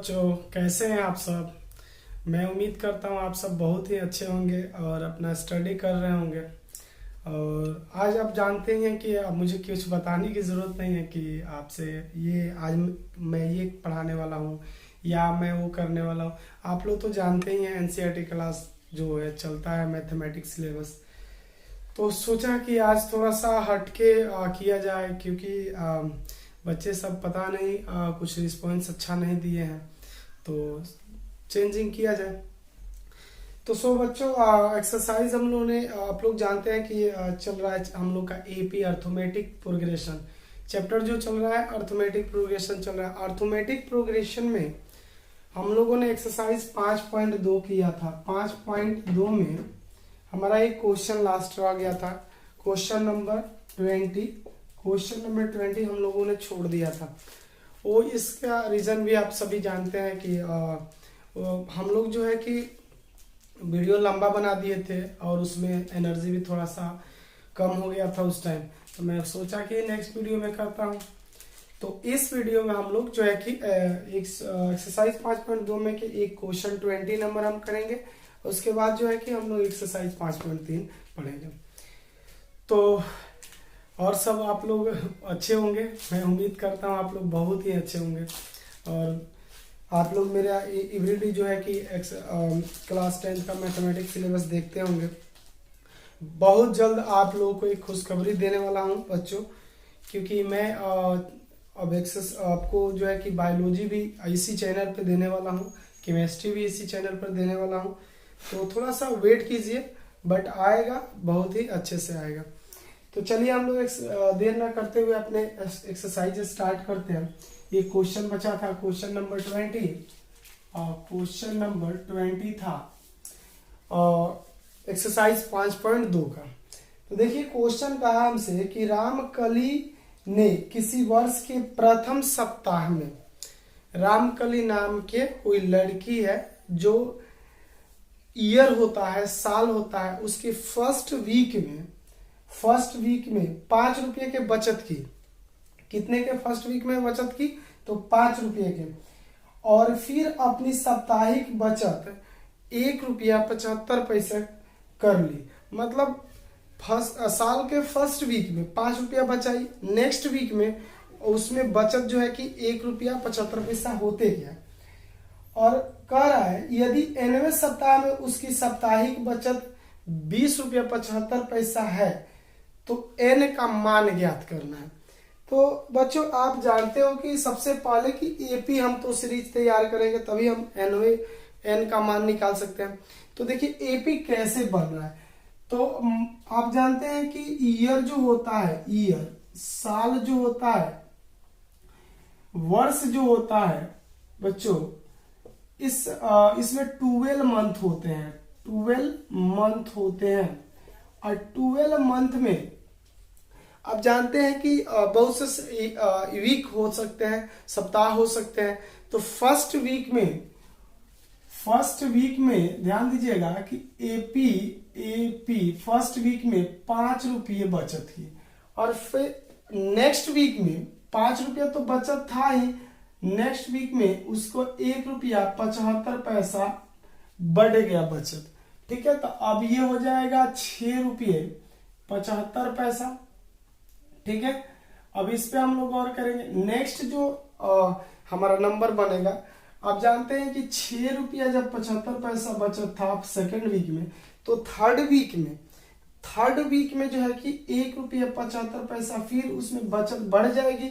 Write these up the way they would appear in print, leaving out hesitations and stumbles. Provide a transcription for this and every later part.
बच्चों, कैसे हैं आप सब। मैं उम्मीद करता हूँ आप सब बहुत ही अच्छे होंगे और अपना स्टडी कर रहे होंगे। और आज आप जानते ही हैं कि अब मुझे कुछ बताने की ज़रूरत नहीं है कि आपसे ये आज मैं ये पढ़ाने वाला हूँ या मैं वो करने वाला हूँ। आप लोग तो जानते ही हैं एनसीईआरटी क्लास जो है चलता है मैथमेटिक्स सिलेबस। तो सोचा कि आज थोड़ा सा हटके किया जाए, क्योंकि बच्चे सब पता नहीं कुछ रिस्पॉन्स अच्छा नहीं दिए हैं, तो चेंजिंग किया जाए। तो बच्चों, एक्सरसाइज हम लोगों ने आप लोग जानते हैं कि चल रहा है हम लोग का एपी अर्थमेटिक प्रोग्रेशन चैप्टर जो चल रहा है। अर्थमेटिक प्रोग्रेशन चल रहा है। अर्थमेटिक प्रोग्रेशन में हम लोगों ने एक्सरसाइज 5.2 किया था। 5.2 में हमारा एक क्वेश्चन लास्ट रह गया था, क्वेश्चन नंबर 20। क्वेश्चन नंबर 20 हम लोगों ने छोड़ दिया था। वो इसका रीज़न भी आप सभी जानते हैं कि हम लोग जो है कि वीडियो लंबा बना दिए थे और उसमें एनर्जी भी थोड़ा सा कम हो गया था उस टाइम। तो मैं सोचा कि नेक्स्ट वीडियो में करता हूँ। तो इस वीडियो में हम लोग जो है कि एक्सरसाइज 5.2 में कि एक क्वेश्चन 20 नंबर हम करेंगे। उसके बाद जो है कि हम लोग एक्सरसाइज 5.3 पढ़ेंगे। तो और सब आप लोग अच्छे होंगे, मैं उम्मीद करता हूँ आप लोग बहुत ही अच्छे होंगे। और आप लोग मेरा एवरीडे जो है कि क्लास 10 का मैथमेटिक्स सिलेबस देखते होंगे। बहुत जल्द आप लोगों को एक खुशखबरी देने वाला हूँ बच्चों, क्योंकि मैं अब आपको जो है कि बायोलॉजी भी इसी चैनल पे देने वाला हूँ, केमिस्ट्री भी इसी चैनल पर देने वाला हूँ। तो थोड़ा सा वेट कीजिए, बट आएगा, बहुत ही अच्छे से आएगा। तो चलिए हम लोग देर ना करते हुए अपने एक्सरसाइज स्टार्ट करते हैं। ये क्वेश्चन बचा था, क्वेश्चन नंबर 20। क्वेश्चन नंबर 20 था एक्सरसाइज 5.2 का। तो देखिए क्वेश्चन कहा हमसे कि रामकली ने किसी वर्ष के प्रथम सप्ताह में, रामकली नाम के कोई लड़की है जो ईयर होता है, साल होता है, उसके फर्स्ट वीक में 5 रुपये के बचत की। कितने के फर्स्ट वीक में बचत की? तो 5 रुपये के। और फिर अपनी साप्ताहिक बचत 1 रुपया 75 पैसे कर ली। मतलब साल के फर्स्ट वीक में 5 रुपया बचाई, नेक्स्ट वीक में उसमें बचत जो है कि 1 रुपया 75 पैसा होते गया। और कह रहा है यदि 9वें सप्ताह में उसकी साप्ताहिक बचत 20 रुपया 75 पैसा है तो n का मान ज्ञात करना है। तो बच्चों आप जानते हो कि सबसे पहले कि एपी हम तो सीरीज तैयार करेंगे तभी हम n का मान निकाल सकते हैं। तो देखिए एपी कैसे बन रहा है। तो आप जानते हैं कि ईयर जो होता है, ईयर साल जो होता है, वर्ष जो होता है बच्चों, इसमें 12 मंथ होते हैं। 12 मंथ होते हैं। और 12 मंथ में आप जानते हैं कि बहुत से वीक हो सकते हैं, सप्ताह हो सकते हैं। तो फर्स्ट वीक में ध्यान दीजिएगा कि एपी फर्स्ट वीक में 5 रुपये बचत की। और फिर नेक्स्ट वीक में 5 रुपया तो बचत था ही, नेक्स्ट वीक में उसको 1 रुपया 75 पैसा बढ़ गया बचत। ठीक है, तो अब ये हो जाएगा 6 रुपये 75 पैसा। ठीक है, अब इस पे हम लोग और करेंगे। नेक्स्ट जो हमारा नंबर बनेगा, आप जानते हैं कि 6 रुपया जब 75 पैसा बचत था सेकेंड वीक में, तो थर्ड वीक में जो है कि 1 रुपया 75 पैसा फिर उसमें बचत बढ़ जाएगी।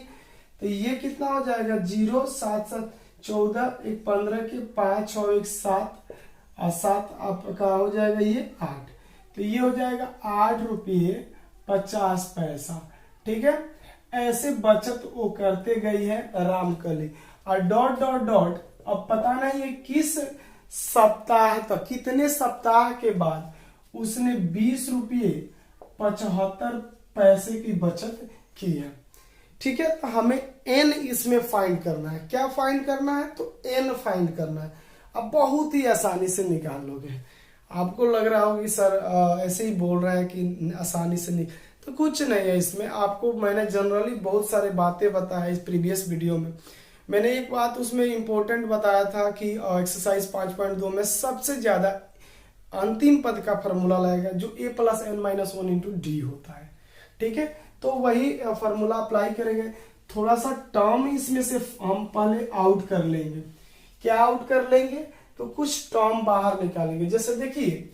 तो ये कितना हो जाएगा? 0 7 7 14 1 15 के 5 6 1 7 और 7 आपका हो जाएगा ये 8। तो ये हो जाएगा 8 रुपये 50 पैसा। ठीक है, ऐसे बचत वो करते गई है रामकली। और डॉट डॉट डॉट, अब पता नहीं है किस सप्ताह तक, कितने सप्ताह के बाद उसने 20 रुपये 75 पैसे की बचत की है। ठीक है, तो हमें n इसमें फाइंड करना है। क्या फाइंड करना है? तो n फाइंड करना है। अब बहुत ही आसानी से निकाल लोगे। आपको लग रहा होगा कि सर ऐसे ही बोल रहे हैं कि आसानी से तो कुछ नहीं है इसमें। आपको मैंने जनरली बहुत सारे बातें बताया इस प्रीवियस वीडियो में, मैंने एक बात उसमें इम्पोर्टेंट बताया था कि एक्सरसाइज 5.2 में सबसे ज्यादा अंतिम पद का फॉर्मूला लाएगा जो a plus n minus one into d होता है। ठीक है, तो वही फॉर्मूला अप्लाई करेंगे। थोड़ा सा टर्म इसमें से हम पहले आउट कर लेंगे। क्या आउट कर लेंगे? तो कुछ टर्म बाहर निकालेंगे। जैसे देखिए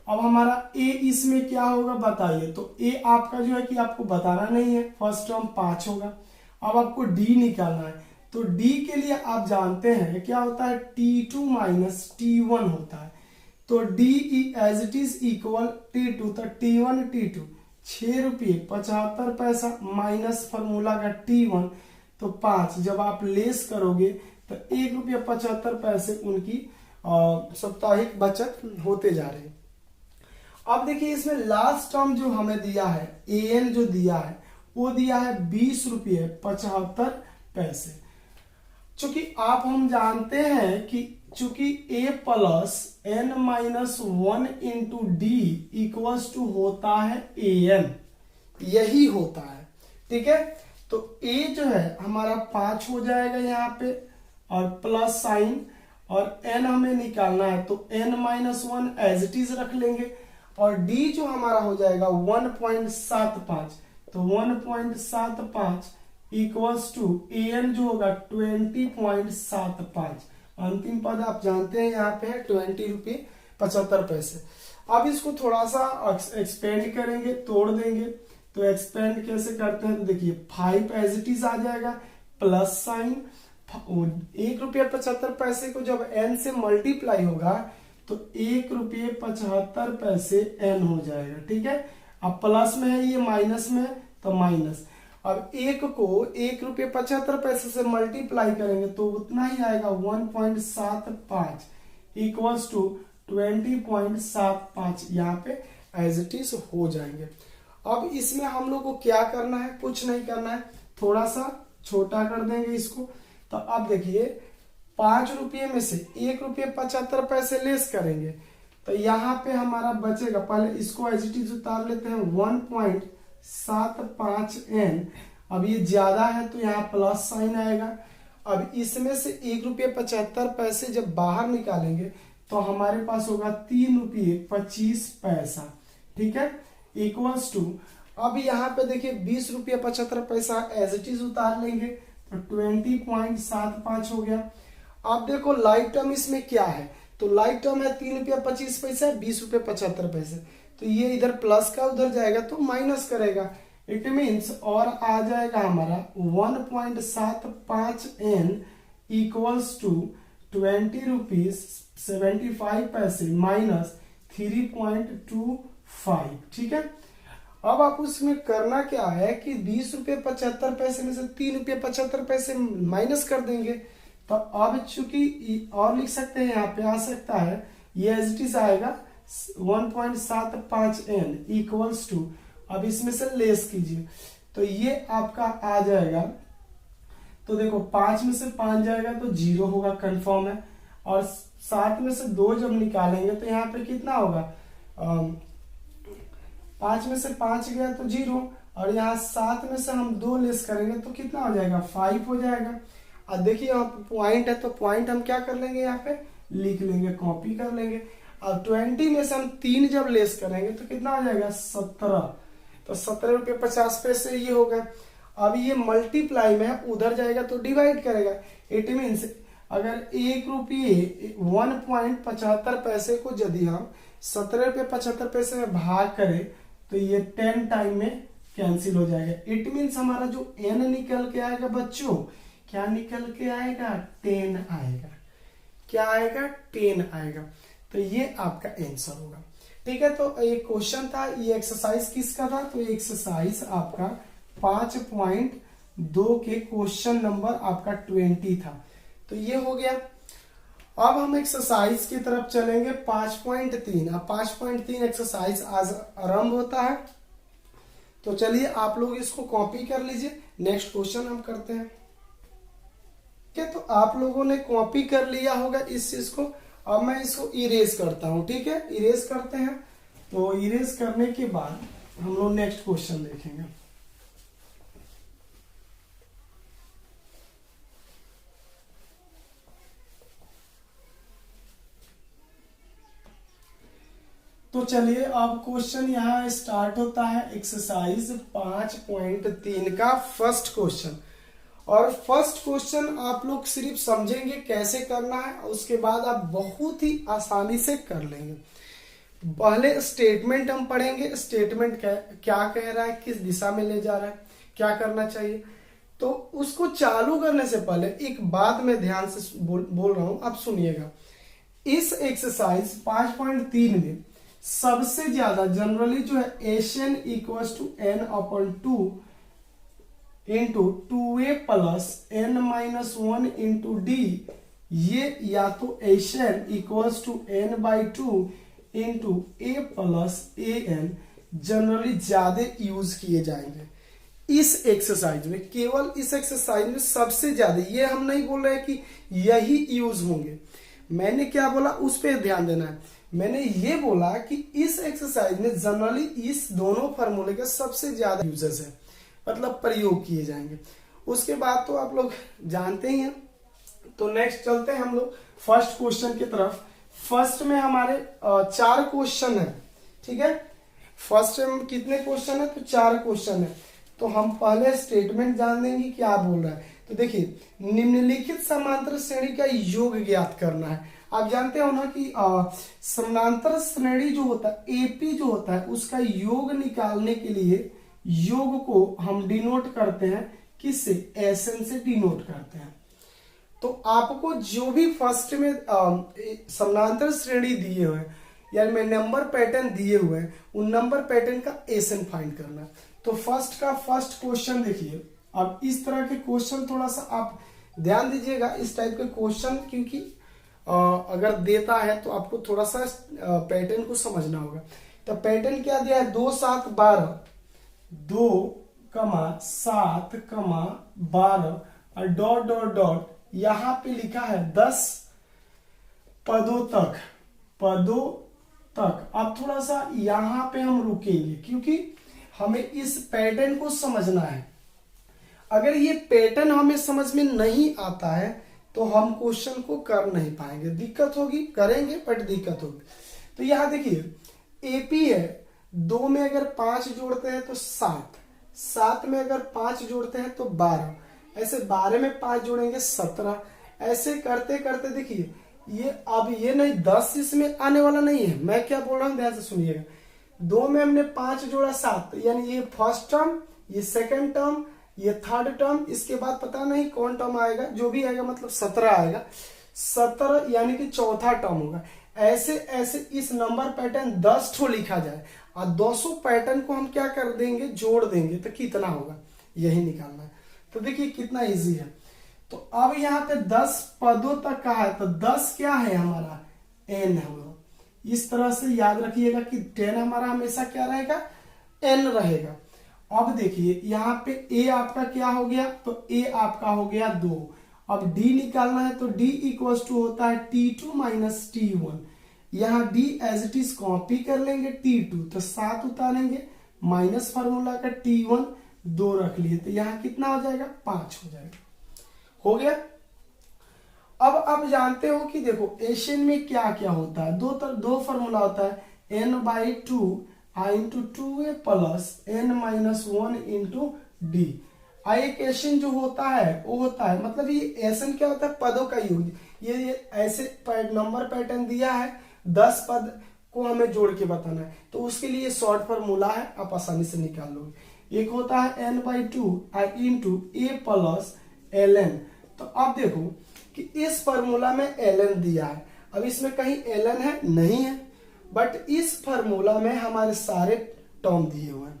अब हमारा a इसमें क्या होगा बताइए। तो a आपका जो है कि आपको बताना नहीं है, फर्स्ट टर्म 5 होगा। अब आपको d निकालना है, तो d के लिए आप जानते हैं क्या होता है, t2 माइनस t1 होता है। तो d as it is equal t2, तो t1 t2 ₹6.75 माइनस फॉर्मूला का t1 तो 5। जब आप लेस करोगे तो ₹1.75 उनकी साप्ताहिक बचत होते जा रही है। अब देखिए इसमें लास्ट टर्म जो हमें दिया है an जो दिया है वो दिया है ₹20.75। चूंकि आप हम जानते हैं कि चूंकि a plus n minus one into D equals to होता है an, यही होता है। ठीक है, तो a जो है हमारा 5 हो जाएगा यहाँ पे और प्लस साइन, और n हमें निकालना है तो n minus one as it is रख लेंगे, और d जो हमारा हो जाएगा 1.75, तो 1.75 इक्वल्स टू an जो होगा 20.75। अंतिम पद आप जानते हैं यहाँ पे है ₹20.75। अब इसको थोड़ा सा एक्सपेंड करेंगे, तोड़ देंगे। तो एक्सपेंड कैसे करते हैं, तो देखिए 5 एज इट इज आ जाएगा, प्लस साइन ₹1.75 को जब n से मल्टीप्लाई होगा तो ₹1.75 n हो जाएगा। ठीक है, अब प्लस में है, ये माइनस में है तो माइनस। अब एक को ₹1.75 से मल्टीप्लाई करेंगे तो उतना ही आएगा 1.75 इक्वल्स टू 20.75, यहाँ पे एज इट इज हो जाएंगे। अब इसमें हम लोग को क्या करना है, कुछ नहीं करना है, थोड़ा सा छोटा कर देंगे इसको। तो अब देखिए ₹5 में से ₹1.75 लेस करेंगे तो यहाँ पे हमारा बचेगा, पहले इसको एज इट इज उतार लेते हैं 1.75n। अब ये ज्यादा है तो यहाँ प्लस साइन आएगा। अब इसमें से ₹1.75 जब बाहर निकालेंगे तो हमारे पास होगा ₹3.25। ठीक है, इक्वल्स टू, अब यहाँ पे देखिए ₹20.75 एज इट इज उतार लेंगे तो 20.75 हो गया। अब देखो लाइट टर्म इसमें क्या है, तो लाइट टर्म है ₹3.25, ₹20.75, तो ये इधर प्लस का उधर जाएगा तो माइनस करेगा। इट मीन्स और आ जाएगा हमारा 1.75n इक्वल्स टू ₹20.75 माइनस 3.25। ठीक है, अब आप उसमें करना क्या है कि ₹20.75 में से ₹3.75 माइनस कर देंगे। तो अब चूंकि और लिख सकते हैं, यहाँ पे आ सकता है, ये एज इट इज आएगा 1.75n इक्वल्स टू, अब इसमें से लेस कीजिए तो ये आपका आ जाएगा। तो देखो 5 में से 5 जाएगा तो 0 होगा, कंफर्म है। और 7 में से 2 जब निकालेंगे तो यहाँ पे कितना होगा, 5 में से 5 गया तो 0, और यहाँ 7 में से हम 2 लेस करेंगे तो कितना हो जाएगा, 5 हो जाएगा। अब देखिए यहाँ पॉइंट है तो पॉइंट हम क्या कर लेंगे, यहाँ पे लिख लेंगे, कॉपी कर लेंगे। अब 20 में से हम 3 जब लेस करेंगे तो कितना हो जाएगा, 17, तो ₹17.50 ये होगा। अब ये मल्टीप्लाई में उधर जाएगा तो डिवाइड करेगा। इट मीन्स अगर ₹1.75 को यदि हम ₹17.75 में भाग करें तो ये 10 टाइम में कैंसिल हो जाएगा। इट मीन्स हमारा जो n निकल के आएगा बच्चों, क्या निकल के आएगा, 10 आएगा। क्या आएगा, 10 आएगा। तो ये आपका आंसर होगा। ठीक है, तो ये क्वेश्चन था, ये एक्सरसाइज किसका था, तो ये एक्सरसाइज आपका 5.2 के क्वेश्चन नंबर आपका 20 था। तो ये हो गया। अब हम एक्सरसाइज की तरफ चलेंगे 5.3। अब 5.3 एक्सरसाइज आज आरंभ होता है। तो चलिए आप लोग इसको कॉपी कर लीजिए, नेक्स्ट क्वेश्चन हम करते हैं। ठीक है, तो आप लोगों ने कॉपी कर लिया होगा इस चीज को। अब मैं इसको इरेज करता हूं। ठीक है, इरेज करते हैं। तो इरेज करने के बाद हम लोग नेक्स्ट क्वेश्चन देखेंगे। तो चलिए अब क्वेश्चन यहाँ स्टार्ट होता है एक्सरसाइज 5.3 का फर्स्ट क्वेश्चन। और फर्स्ट क्वेश्चन आप लोग सिर्फ समझेंगे कैसे करना है, उसके बाद आप बहुत ही आसानी से कर लेंगे। पहले स्टेटमेंट हम पढ़ेंगे, स्टेटमेंट क्या कह रहा है, किस दिशा में ले जा रहा है, क्या करना चाहिए। तो उसको चालू करने से पहले एक बात मैं ध्यान से बोल रहा हूं, आप सुनिएगा। इस एक्सरसाइज 5.3 में सबसे ज्यादा जनरली जो है SN equals to n upon 2 into 2a plus n minus 1 into d, ये या तो SN equals to n by 2 into a plus an generally ज्यादा यूज किए जाएंगे इस एक्सरसाइज में। केवल इस एक्सरसाइज में सबसे ज्यादा, ये हम नहीं बोल रहे कि यही यूज होंगे। मैंने क्या बोला उस पर ध्यान देना है। मैंने ये बोला कि इस एक्सरसाइज में जनरली इस दोनों फार्मूले के सबसे ज्यादा यूजेस है, मतलब प्रयोग किए जाएंगे। उसके बाद तो आप लोग जानते ही हैं। तो नेक्स्ट चलते हैं हम लोग फर्स्ट क्वेश्चन की तरफ। फर्स्ट में हमारे 4 क्वेश्चन है, ठीक है। फर्स्ट में कितने क्वेश्चन है, तो 4 क्वेश्चन है। तो हम पहले स्टेटमेंट जान देंगे क्या बोल रहा है। तो देखिए, निम्नलिखित समांतर श्रेणी का योग ज्ञात करना है। आप जानते हो ना कि समांतर श्रेणी जो होता है एपी जो होता है उसका योग निकालने के लिए योग को हम डिनोट करते हैं किससे, एसएन से डिनोट करते हैं। तो आपको जो भी फर्स्ट में समांतर श्रेणी दिए हुए हैं या में नंबर पैटर्न दिए हुए हैं, उन नंबर पैटर्न का एसएन फाइंड करना है। तो फर्स्ट का फर्स्ट क्वेश्चन देखिए। अब इस तरह के क्वेश्चन थोड़ा सा आप ध्यान दीजिएगा, इस टाइप के क्वेश्चन, क्योंकि अगर देता है तो आपको थोड़ा सा पैटर्न को समझना होगा। तो पैटर्न क्या दिया है, 2 7 12, 2, 7, 12 और डॉट डॉट डॉट, यहां पे लिखा है 10 पदों तक। अब थोड़ा सा यहां पे हम रुकेंगे क्योंकि हमें इस पैटर्न को समझना है। अगर ये पैटर्न हमें समझ में नहीं आता है तो हम क्वेश्चन को कर नहीं पाएंगे, दिक्कत होगी। करेंगे बट दिक्कत होगी। तो यहां देखिए एपी है, 2 में अगर 5 जोड़ते हैं तो 7, 7 में अगर 5 जोड़ते हैं तो 12, ऐसे 12 में 5 जोड़ेंगे 17, ऐसे करते करते देखिए ये अब ये नहीं 10 इसमें आने वाला नहीं है। मैं क्या बोल रहा हूं ध्यान से सुनिएगा। 2 में हमने 5 जोड़ा 7, यानी ये फर्स्ट टर्म, ये सेकंड टर्म, ये थर्ड टर्म, इसके बाद पता नहीं कौन टर्म आएगा, जो भी आएगा मतलब 17 आएगा। 17 यानी कि चौथा टर्म होगा। ऐसे ऐसे इस नंबर पैटर्न 10 ठो लिखा जाए और 200 पैटर्न को हम क्या कर देंगे, जोड़ देंगे तो कितना होगा, यही निकालना है। तो देखिए कितना इजी है। तो अब यहाँ पे 10 पदों तक का है, तो 10 क्या है हमारा, एन है। इस तरह से याद रखिएगा कि 10 हमारा हमेशा क्या रहेगा, एन रहेगा। अब देखिए यहाँ पे ए आपका क्या हो गया, तो ए आपका हो गया 2। अब डी निकालना है तो डी इक्वल्स टू होता है T2 माइनस T1। यहाँ d as it is copy कर लेंगे, T2 तो 7 उतारेंगे, माइनस फार्मूला का T1 2 रख लिए, तो यहाँ कितना हो जाएगा, 5 हो जाएगा। हो गया। अब आप जानते हो कि देखो एशियन में क्या क्या होता है, दो फार्मूला होता है, n by 2 into 2a plus n minus 1 into D. एक एशियन जो होता है वो होता है, मतलब ये एशियन क्या होता है, पदों का योग। ये ऐसे नंबर पैटर्न दिया है, 10 पद को हमें जोड़ के बताना है, तो उसके लिए शॉर्ट फार्मूला है, आप आसानी से निकाल लोगे। एक होता है n by 2 into a plus ln। तो अब देखो कि इस फार्मूला में ln दिया है, अब इसमें कहीं ln है नहीं है, बट इस फार्मूला में हमारे सारे टर्म दिए हुए हैं।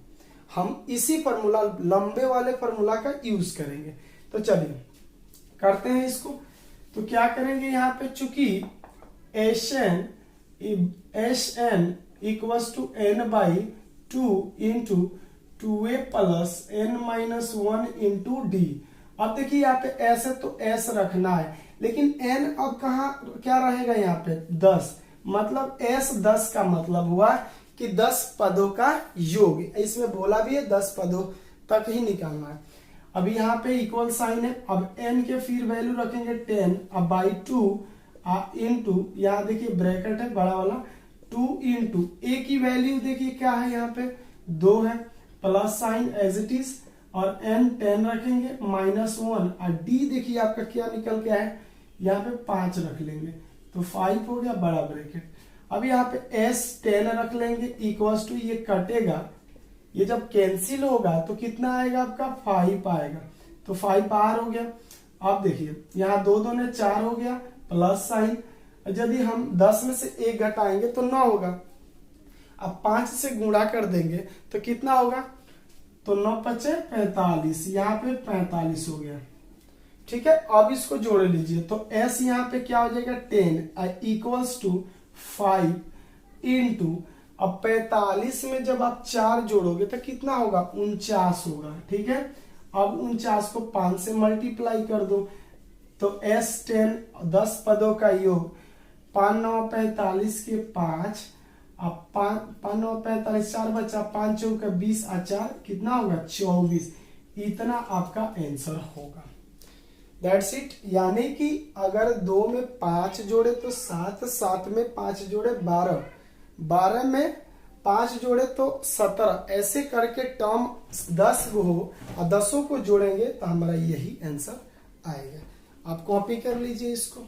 हम इसी फार्मूला, लंबे वाले फार्मूला का यूज करेंगे। तो चलिए करते हैं इसको। तो क्या करेंगे, यहाँ पे चूंकि n equals to n by 2 into 2a plus n minus 1 into d. अब देखिए यहाँ पे s है तो s रखना है, लेकिन n अब कहा क्या रहेगा, यहाँ पे 10, मतलब s 10 का मतलब हुआ कि 10 पदों का योग। इसमें बोला भी है 10 पदों तक ही निकालना है। अब यहाँ पे इक्वल साइन है, अब n के फिर वैल्यू रखेंगे 10, अब बाई 2 इंटू, यहाँ देखिए ब्रैकेट है बड़ा वाला, 2 इंटू ए की वैल्यू देखिए क्या है यहाँ पे 2 है, plus sign as it is, और n 10 रखेंगे, -1, और d देखिए आपका क्या निकल के है, यहाँ पे 5 रख लेंगे तो 5 हो गया बड़ा ब्रैकेट। अब यहाँ पे s 10 रख लेंगे इक्वल्स टू, ये कटेगा, ये जब कैंसिल होगा तो कितना आएगा आपका 5 आएगा, तो 5 बाहर हो गया। अब देखिए यहाँ 2 2 ने 4 हो गया, प्लस साइन, यदि हम 10 में से 1 घटाएंगे तो 9 होगा। अब 5 से गुणा कर देंगे तो कितना होगा, तो 9 5 45, यहाँ पे 45 हो गया। ठीक है, अब इसको जोड़ लीजिए तो s यहाँ पे क्या हो जाएगा 10 इक्वल्स टू 5 इंटू, अब 45 में जब आप 4 जोड़ोगे तो कितना होगा 49 होगा। ठीक है, अब 49 को 5 से मल्टीप्लाई कर दो तो s 10 10 पदों का योग, 5 9 45 के 5, अब 5 9 45, 4 बचा, 5 चौका 20, 4 कितना होगा 24, इतना आपका आंसर होगा। That's it. यानी कि अगर 2 में 5 जोड़े तो 7, 7 में 5 जोड़े 12, 12 में 5 जोड़े तो 17, ऐसे करके टर्म 10 हो और 10 को जोड़ेंगे तो हमारा यही आंसर आएगा। आप कॉपी कर लीजिए इसको।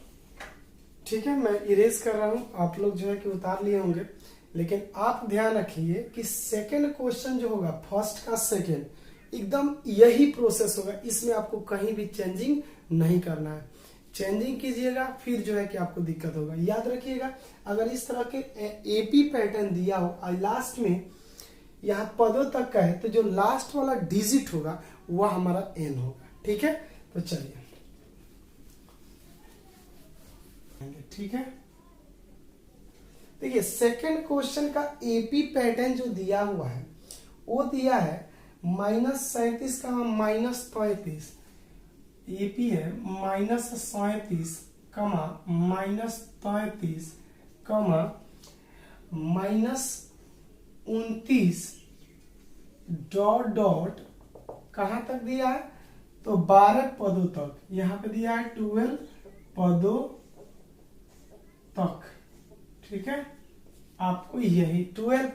ठीक है, मैं इरेज कर रहा हूं, आप लोग जो है कि उतार लिए होंगे, लेकिन आप ध्यान रखिए कि सेकंड क्वेश्चन जो होगा फर्स्ट का सेकंड एकदम यही प्रोसेस होगा, इसमें आपको कहीं भी चेंजिंग नहीं करना है। चेंजिंग कीजिएगा फिर जो है कि आपको दिक्कत होगा। याद रखिएगा अगर इस तरह के एपी पैटर्न दिया हो और लास्ट में यहाँ पदों तक का है तो जो लास्ट वाला डिजिट होगा वह हमारा एन होगा। ठीक है, तो चलिए ठीक है, देखिए सेकंड क्वेश्चन का एपी पैटर्न जो दिया हुआ है वो दिया है -37 का -35, एपी है -37 कमा -33 कमा -29 डॉट डॉट कहां तक दिया है, तो 12 पदों तक, यहां पे दिया है 12 पदों तक। ठीक है, आपको यही 12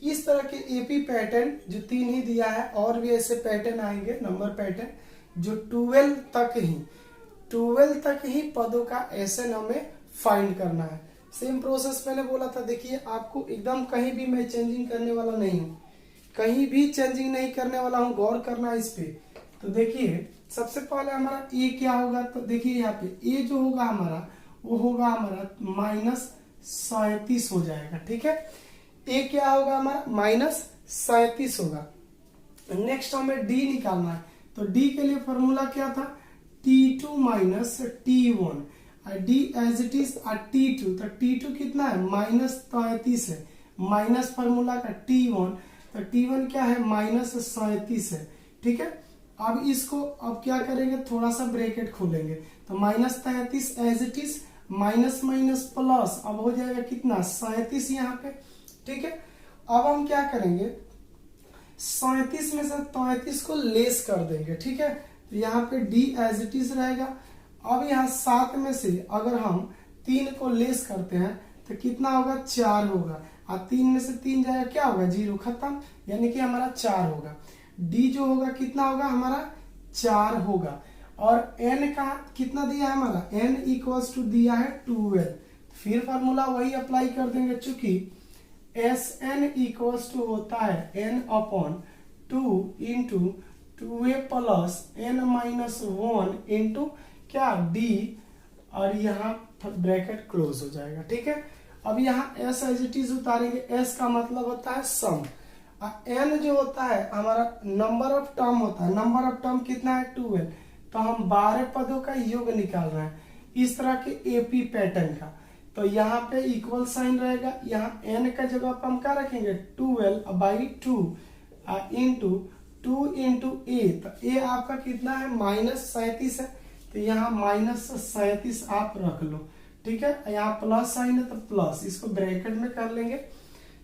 इस तरह के एपी पैटर्न जो 3 ही दिया है, और भी ऐसे पैटर्न आएंगे नंबर पैटर्न जो 12 तक ही पदों का एसएन हमें फाइंड करना है। सेम प्रोसेस मैंने बोला था, देखिए आपको एकदम कहीं भी मैं चेंजिंग करने वाला नहीं हूं, कहीं भी चेंजिंग नहीं करने वाला हूं, गौर करना इस पे। तो देखिए सबसे पहले हमारा ए क्या होगा, तो देखिए यहाँ पे ए जो होगा हमारा वो होगा हमारा -37 हो जाएगा। ठीक है, ए क्या होगा हमारा -37 होगा। नेक्स्ट हमें डी निकालना है, तो डी के लिए फॉर्मूला क्या था, T2 minus T1, d as it is T2, तो T2 कितना है -33 है, माइनस फॉर्मूला का T1, तो T1 क्या है -37 है। ठीक है, अब इसको अब क्या करेंगे, थोड़ा सा ब्रैकेट खोलेंगे तो -33 as it is, minus minus plus, अब हो जाएगा कितना 37 यहाँ पे। ठीक है, अब हम क्या करेंगे 37 में से 33 को लेस कर देंगे। ठीक है, तो यहाँ पे डी एज इट इज रहेगा। अब यहाँ 7 में से अगर हम 3 को लेस करते हैं तो कितना होगा 4 होगा, और 3 में से 3 जाएगा क्या होगा 0, खत्म, यानी कि हमारा 4 होगा। डी जो होगा कितना होगा हमारा 4 होगा, और n का कितना दिया है हमारा, n इक्वल्स टू दिया है 12, फिर फॉर्मूला वही अप्लाई कर देंगे, चूंकि एस एन इक्वल्स टू होता है n upon 2 into 2a plus n minus 1 into क्या d, और यहाँ ब्रैकेट क्लोज हो जाएगा। ठीक है, अब यहाँ s एज इट इज उतारेंगे, s का मतलब होता है सम, n जो होता है हमारा नंबर ऑफ टर्म होता है, नंबर ऑफ टर्म कितना है 12, तो हम 12 पदों का योग निकाल रहे हैं इस तरह के एपी पैटर्न का। तो यहाँ पे इक्वल साइन रहेगा, यहाँ n का जगह पर हम क्या रखेंगे 12/2 इंटू 2 इंटू a, तो a आपका कितना है -37 है, तो यहाँ -37 आप रख लो। ठीक है, यहाँ प्लस साइन है तो प्लस, इसको ब्रैकेट में कर लेंगे।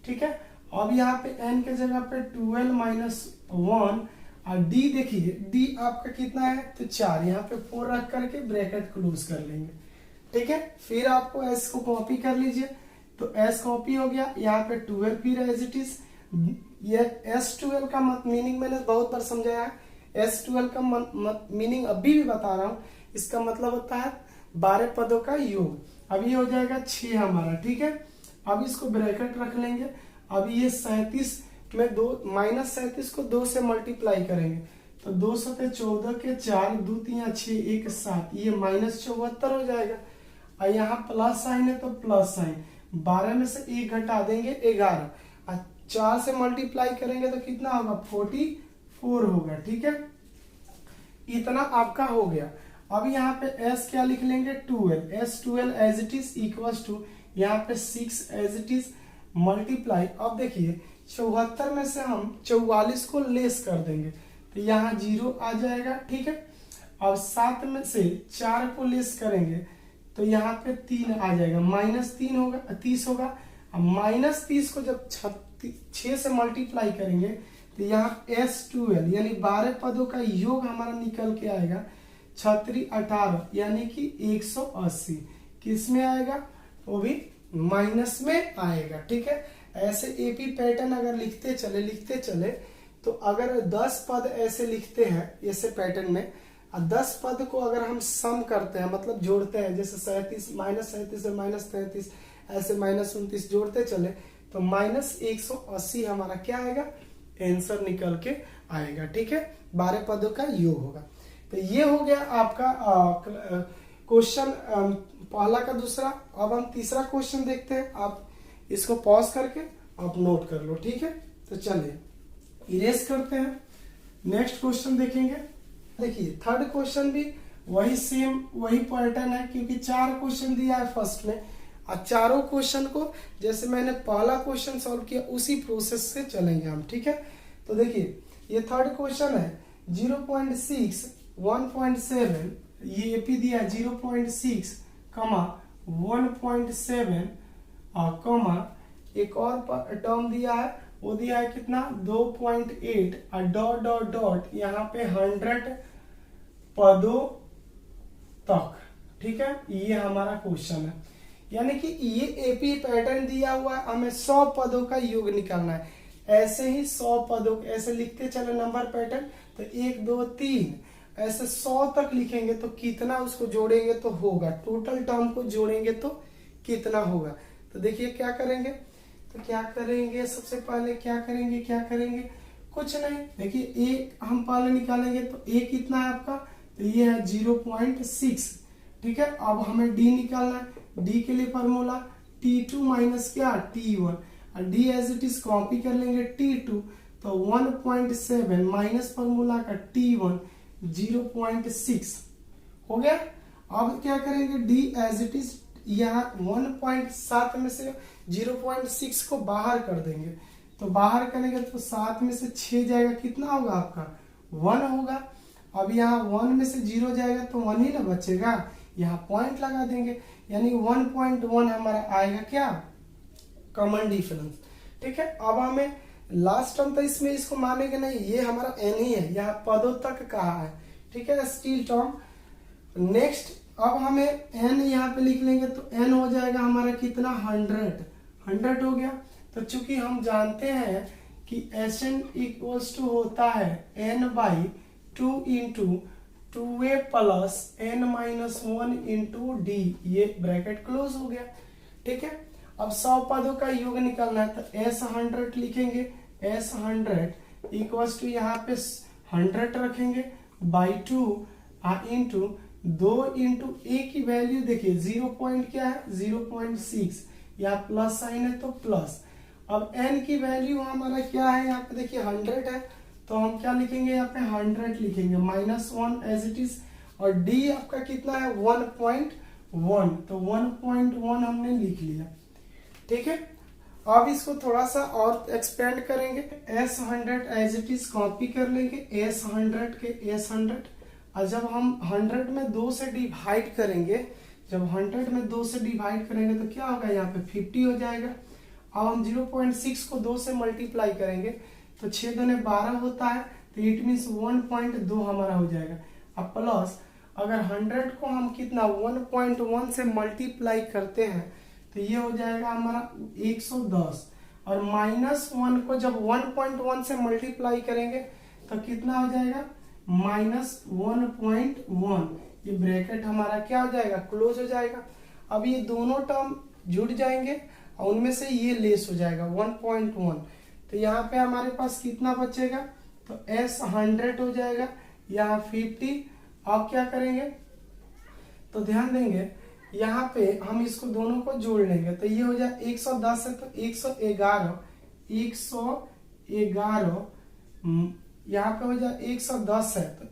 ठीक है, अब यहाँ पे n के जगह पे 12 माइनस 1, और d देखिए d आपका कितना है तो 4, यहाँ पे 4 रख करके ब्रैकेट क्लोज कर लेंगे। ठीक है, फिर आपको s को कॉपी कर लीजिए, तो s कॉपी हो गया, यहाँ पे 12 फिर एज इट इज। ये S12 का मीनिंग मैंने बहुत बार समझाया है। S12 का मीनिंग अभी भी बता रहा हूँ। इसका मतलब होता है 12 पदों का योग। अभी हो जाएगा 6 हमारा, ठीक है। अब इसको ब्रैकेट रख लेंगे। अभी ये 37 में दो -37 को 2 से मल्टीप्लाई करेंगे तो 2 सते 14 के 4 2 3 6 1 7, ये -74 हो जाएगा। और यहाँ प्लस साइन है तो प्लस साइन, 12 में से 1 घटा देंगे 11, और 4 से मल्टीप्लाई करेंगे तो कितना होगा 44 होगा, ठीक है। इतना आपका हो गया। अब यहाँ पे s क्या लिख लेंगे 12, S12 as it is equals to यहाँ पे 6 एज इट इज मल्टीप्लाई। अब देखिए 74 में से हम 44 को लेस कर देंगे तो यहाँ 0 आ जाएगा, ठीक है। अब 7 में से 4 को लेस करेंगे तो यहाँ पे 3 आ जाएगा, -3 होगा, 30 होगा। अब -30 को जब 6 से मल्टीप्लाई करेंगे तो यहाँ S12 यानी 12 पदों का योग हमारा निकल के आएगा 36 18 यानी कि 180। किस में आएगा, वो भी माइनस में आएगा, ठीक है। ऐसे एपी पैटर्न अगर लिखते चले तो अगर 10 पद ऐसे लिखते हैं ऐसे पैटर्न में, 10 पद को अगर हम सम करते हैं मतलब जोड़ते हैं, जैसे 37 -37 और -33 ऐसे -29 जोड़ते चले तो -180 हमारा क्या आएगा, आंसर निकल के आएगा, ठीक है। 12 पदों का योग होगा। तो ये हो गया आपका क्वेश्चन पहला का दूसरा। अब हम तीसरा क्वेश्चन देखते हैं। आप इसको पॉज करके आप नोट कर लो, ठीक है। तो चलिए इरेज करते हैं, नेक्स्ट क्वेश्चन देखेंगे। देखिए थर्ड क्वेश्चन भी वही सेम वही पैटर्न है, क्योंकि 4 क्वेश्चन दिया है फर्स्ट में, और चारों क्वेश्चन को जैसे मैंने पहला क्वेश्चन सॉल्व किया उसी प्रोसेस से चलेंगे हम, ठीक है। तो देखिए ये थर्ड क्वेश्चन है 0.6 1.7, ये एपी दिया 0.6 कमा 1.7 कमा एक और टर्म दिया है, वो दिया है कितना 2.8 और डॉट डॉट डॉट यहाँ पे 100 पदों तक, ठीक है। ये हमारा क्वेश्चन है, यानी कि ये एपी पैटर्न दिया हुआ है, हमें 100 पदों का योग निकालना है। ऐसे ही 100 पदों ऐसे लिखते चले नंबर पैटर्न, तो 1 2 3 ऐसे 100 तक लिखेंगे तो कितना उसको जोड़ेंगे तो होगा, टोटल टर्म को जोड़ेंगे तो कितना होगा। तो देखिए क्या करेंगे, तो क्या करेंगे सबसे पहले क्या करेंगे कुछ नहीं। देखिए एक हम पहले निकालेंगे तो एक कितना है आपका, तो ये है 0.6, ठीक है। अब हमें डी निकालना है, डी के लिए फॉर्मूला T2 माइनस क्या T1, और d as it is copy कर लेंगे T2 तो 1.7 माइनस फॉर्मूला का T1 0.6 हो गया। अब क्या करेंगे डी एज इट इज, यहाँ 1.7 में से 0.6 को बाहर कर देंगे, तो बाहर करेंगे तो 7 में से 6 जाएगा, कितना होगा आपका 1 होगा। अब यहाँ 1 में से 0 जाएगा तो 1 ही ना बचेगा, यहाँ पॉइंट लगा देंगे, यानी 1.1 हमारा आएगा क्या, कॉमन डिफरेंस, ठीक है। अब हमें लास्ट टर्म तो इसमें इसको मानेंगे नहीं, ये हमारा n ही है, यहाँ पदों तक कहा है, ठीक है, स्टील टर्म। नेक्स्ट अब हमें n यहाँ पे लिख लेंगे तो n हो जाएगा हमारा कितना 100 हो गया। तो चूंकि हम जानते हैं कि Sn इक्वल्स टू होता है n/2 into 2a plus n-1 into d, ये ब्रैकेट क्लोज हो गया, ठीक है। अब 100 पदों का योग निकालना है तो S100 लिखेंगे, S100 इक्वल्स टू यहाँ पे 100 रखेंगे बाई 2 इंटू 2 इंटू ए की वैल्यू देखिए 0 पॉइंट क्या है 0.6, यहाँ प्लस साइन है तो प्लस। अब n की वैल्यू हमारा क्या है, यहाँ पे देखिए 100 है, तो हम क्या लिखेंगे यहाँ पे 100 लिखेंगे -1 एज इट इज, और d आपका कितना है 1.1, तो 1.1 हमने लिख लिया, ठीक है। अब इसको थोड़ा सा और एक्सपेंड करेंगे, S100 as it is copy कर लेंगे, S100 के S100, और जब हम 100 में 2 से डिवाइड करेंगे, जब 100 में 2 से डिवाइड करेंगे तो क्या होगा यहाँ पे 50 हो जाएगा। अब हम 0.6 को 2 से मल्टीप्लाई करेंगे तो 6 दूने 12 होता है, तो इट मीन्स 1.2 हमारा हो जाएगा। अब प्लस अगर 100 को हम कितना 1.1 से मल्टीप्लाई करते हैं तो ये हो जाएगा हमारा 110, और -1 को जब 1.1 से मल्टीप्लाई करेंगे तो कितना हो जाएगा, -1.1। ये ब्रैकेट हमारा क्या हो जाएगा, क्लोज हो जाएगा। अब ये दोनों टर्म जुड़ जाएंगे और उनमें से ये लेस हो जाएगा 1.1। तो यहाँ पे हमारे पास कितना बचेगा, तो S 100 हो जाएगा, यहाँ 50। अब क्या करेंगे, तो ध्यान देंगे यहाँ पे हम इसको दोनों को जोड़ लेंगे, तो ये हो जाए 110 है तो 111, 111 यहाँ पे हो जाए 110 है तो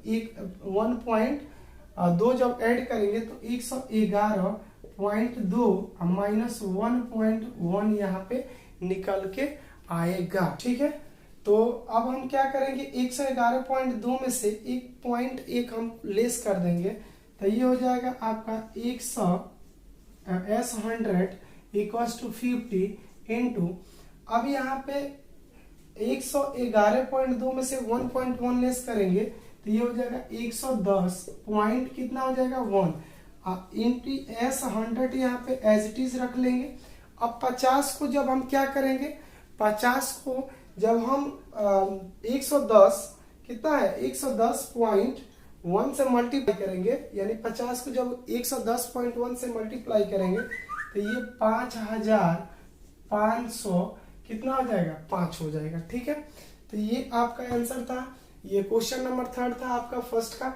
1.2 जब ऐड करेंगे तो 111.2 -1.1 यहाँ पे निकल के आएगा। ठीक है, तो अब हम क्या करेंगे, 111.2 में से 1.1 हम लेस कर देंगे, तो ये हो जाएगा आपका 100 इक्वल्स टू 50 इंटू, अब यहाँ पे 111.2 में से 1.1 लेस करेंगे तो ये हो जाएगा 110 पॉइंट कितना हो जाएगा 1 इंटू S 100 यहाँ पे एज इट इज रख लेंगे। अब 50 को जब हम क्या करेंगे, 50 को जब हम 110 कितना है 110.1 से मल्टीप्लाई करेंगे, यानी 50 को जब 110.1 से मल्टीप्लाई करेंगे तो ये 5500 कितना हो जाएगा 5 हो जाएगा। ठीक है, तो ये आपका आंसर था, ये क्वेश्चन नंबर 3 था आपका फर्स्ट का।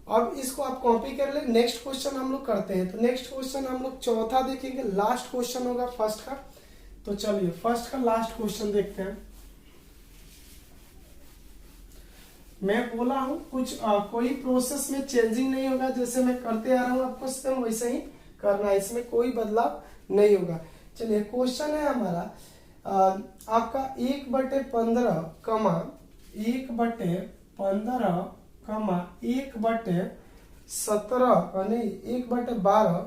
अब इसको आप कॉपी कर ले, नेक्स्ट क्वेश्चन हम लोग करते हैं। तो नेक्स्ट क्वेश्चन हम लोग चौथा देखेंगे, लास्ट क्वेश्चन होगा फर्स्ट का। तो चलिए फर्स्ट का लास्ट क्वेश्चन देखते हैं। मैं बोला हूं कुछ कोई प्रोसेस में चेंजिंग नहीं होगा, जैसे मैं करते आ रहा हूं आपको सेम वैसे ही करना है, इसमें कोई बदलाव नहीं होगा। चलिए क्वेश्चन है हमारा आपका 1/15 कमा 1/15 कमा 1/17 नहीं 1/12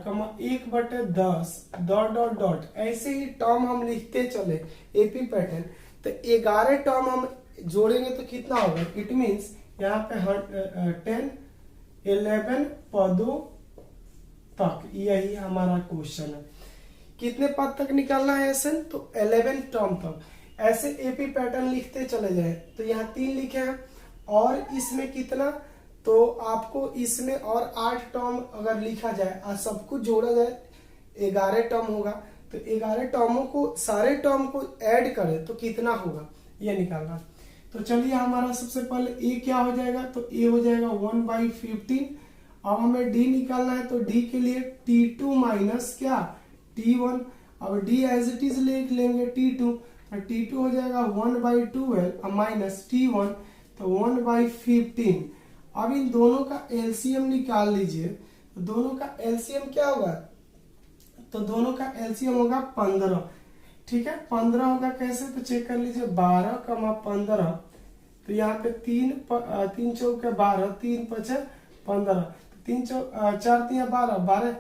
कमा 1/10 डॉट डॉट डॉट, ऐसे ही टर्म हम लिखते चले एपी पैटर्न। तो 11 टर्म हम जोड़ेंगे तो कितना होगा, इट मीन्स यहाँ पे 10 11 पदों तक, यही हमारा क्वेश्चन है। कितने पद तक निकालना है ऐसे, तो 11 टर्म तक ऐसे एपी पैटर्न लिखते चले जाए। तो यहाँ 3 लिखे हैं और इसमें कितना, तो आपको इसमें और 8 टर्म अगर लिखा जाए और सब कुछ जोड़ा जाए 11 टर्म होगा। तो 11 टर्मों को सारे टर्म को ऐड करें तो कितना होगा ये निकालना। तो चलिए हमारा सबसे पहले ए क्या हो जाएगा, तो ए हो जाएगा 1/15। अब हमें डी निकालना है, तो डी के लिए T2 माइनस क्या T1। अब डी एज इट इज लिख लेंगे T2, तो T2 हो जाएगा 1/12 माइनस T1 तो 1/15। अब इन दोनों का एलसीएम निकाल लीजिए, तो दोनों का एलसीएम क्या होगा, तो दोनों का एलसीएम होगा 15। ठीक है, 15 होगा कैसे, तो चेक कर लीजिए 12 कमा 15, तो यहाँ पे 3 चौके 12 3 पचे 15, 3 4 3 12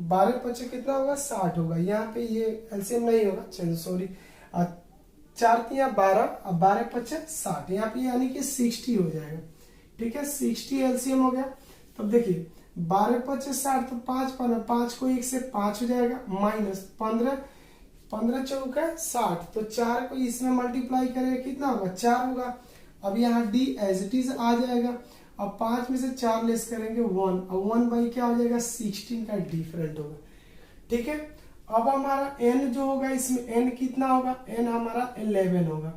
12 पचे कितना होगा 60 होगा। यहाँ पे ये एलसीएम नहीं होगा, चलिए सॉरी 4 3 12 अब 12 पचे 60, यहाँ पे यानी कि 60 हो जाएगा। ठीक है, 60 एलसीएम हो गया। तब देखिए 12 पचे 60 तो 5 को 1 से 5 हो जाएगा, माइनस 15 चौका 60, तो 4 को इसमें मल्टीप्लाई करेगा कितना होगा 4 होगा। अब यहाँ डी एज इट इज आ जाएगा। अब 5 में से 4 लेस करेंगे 1, अब 1 बाई क्या हो जाएगा 16 का डिफरेंट होगा। ठीक है, अब हमारा n जो होगा इसमें n कितना होगा, n हमारा 11 होगा।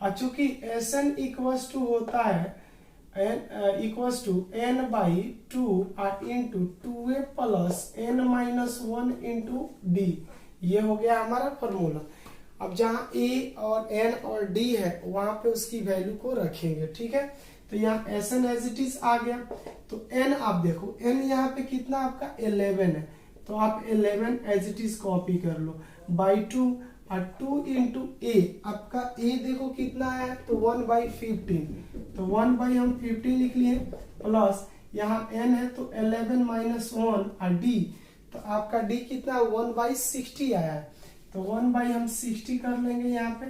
और चूंकि Sn इक्वल्स टू होता है n equals to n/2 into 2a plus n-1 into d, ये हो गया हमारा फॉर्मूला। अब जहां a और n और d है वहां पे उसकी वैल्यू को रखेंगे। ठीक है, तो यहाँ Sn एज इट इज आ गया। तो n आप देखो n यहाँ पे कितना आपका 11 है, तो आप 11 एज इट इज कॉपी कर लो बाई 2 और 2 इंटू a, आपका a देखो कितना है, तो 1/15, तो 1 हम 15 लिख लिए प्लस यहाँ n है तो 11 माइनस 1 और d, तो आपका d कितना 1/60 आया है, तो 1 हम 60 कर लेंगे यहाँ पे।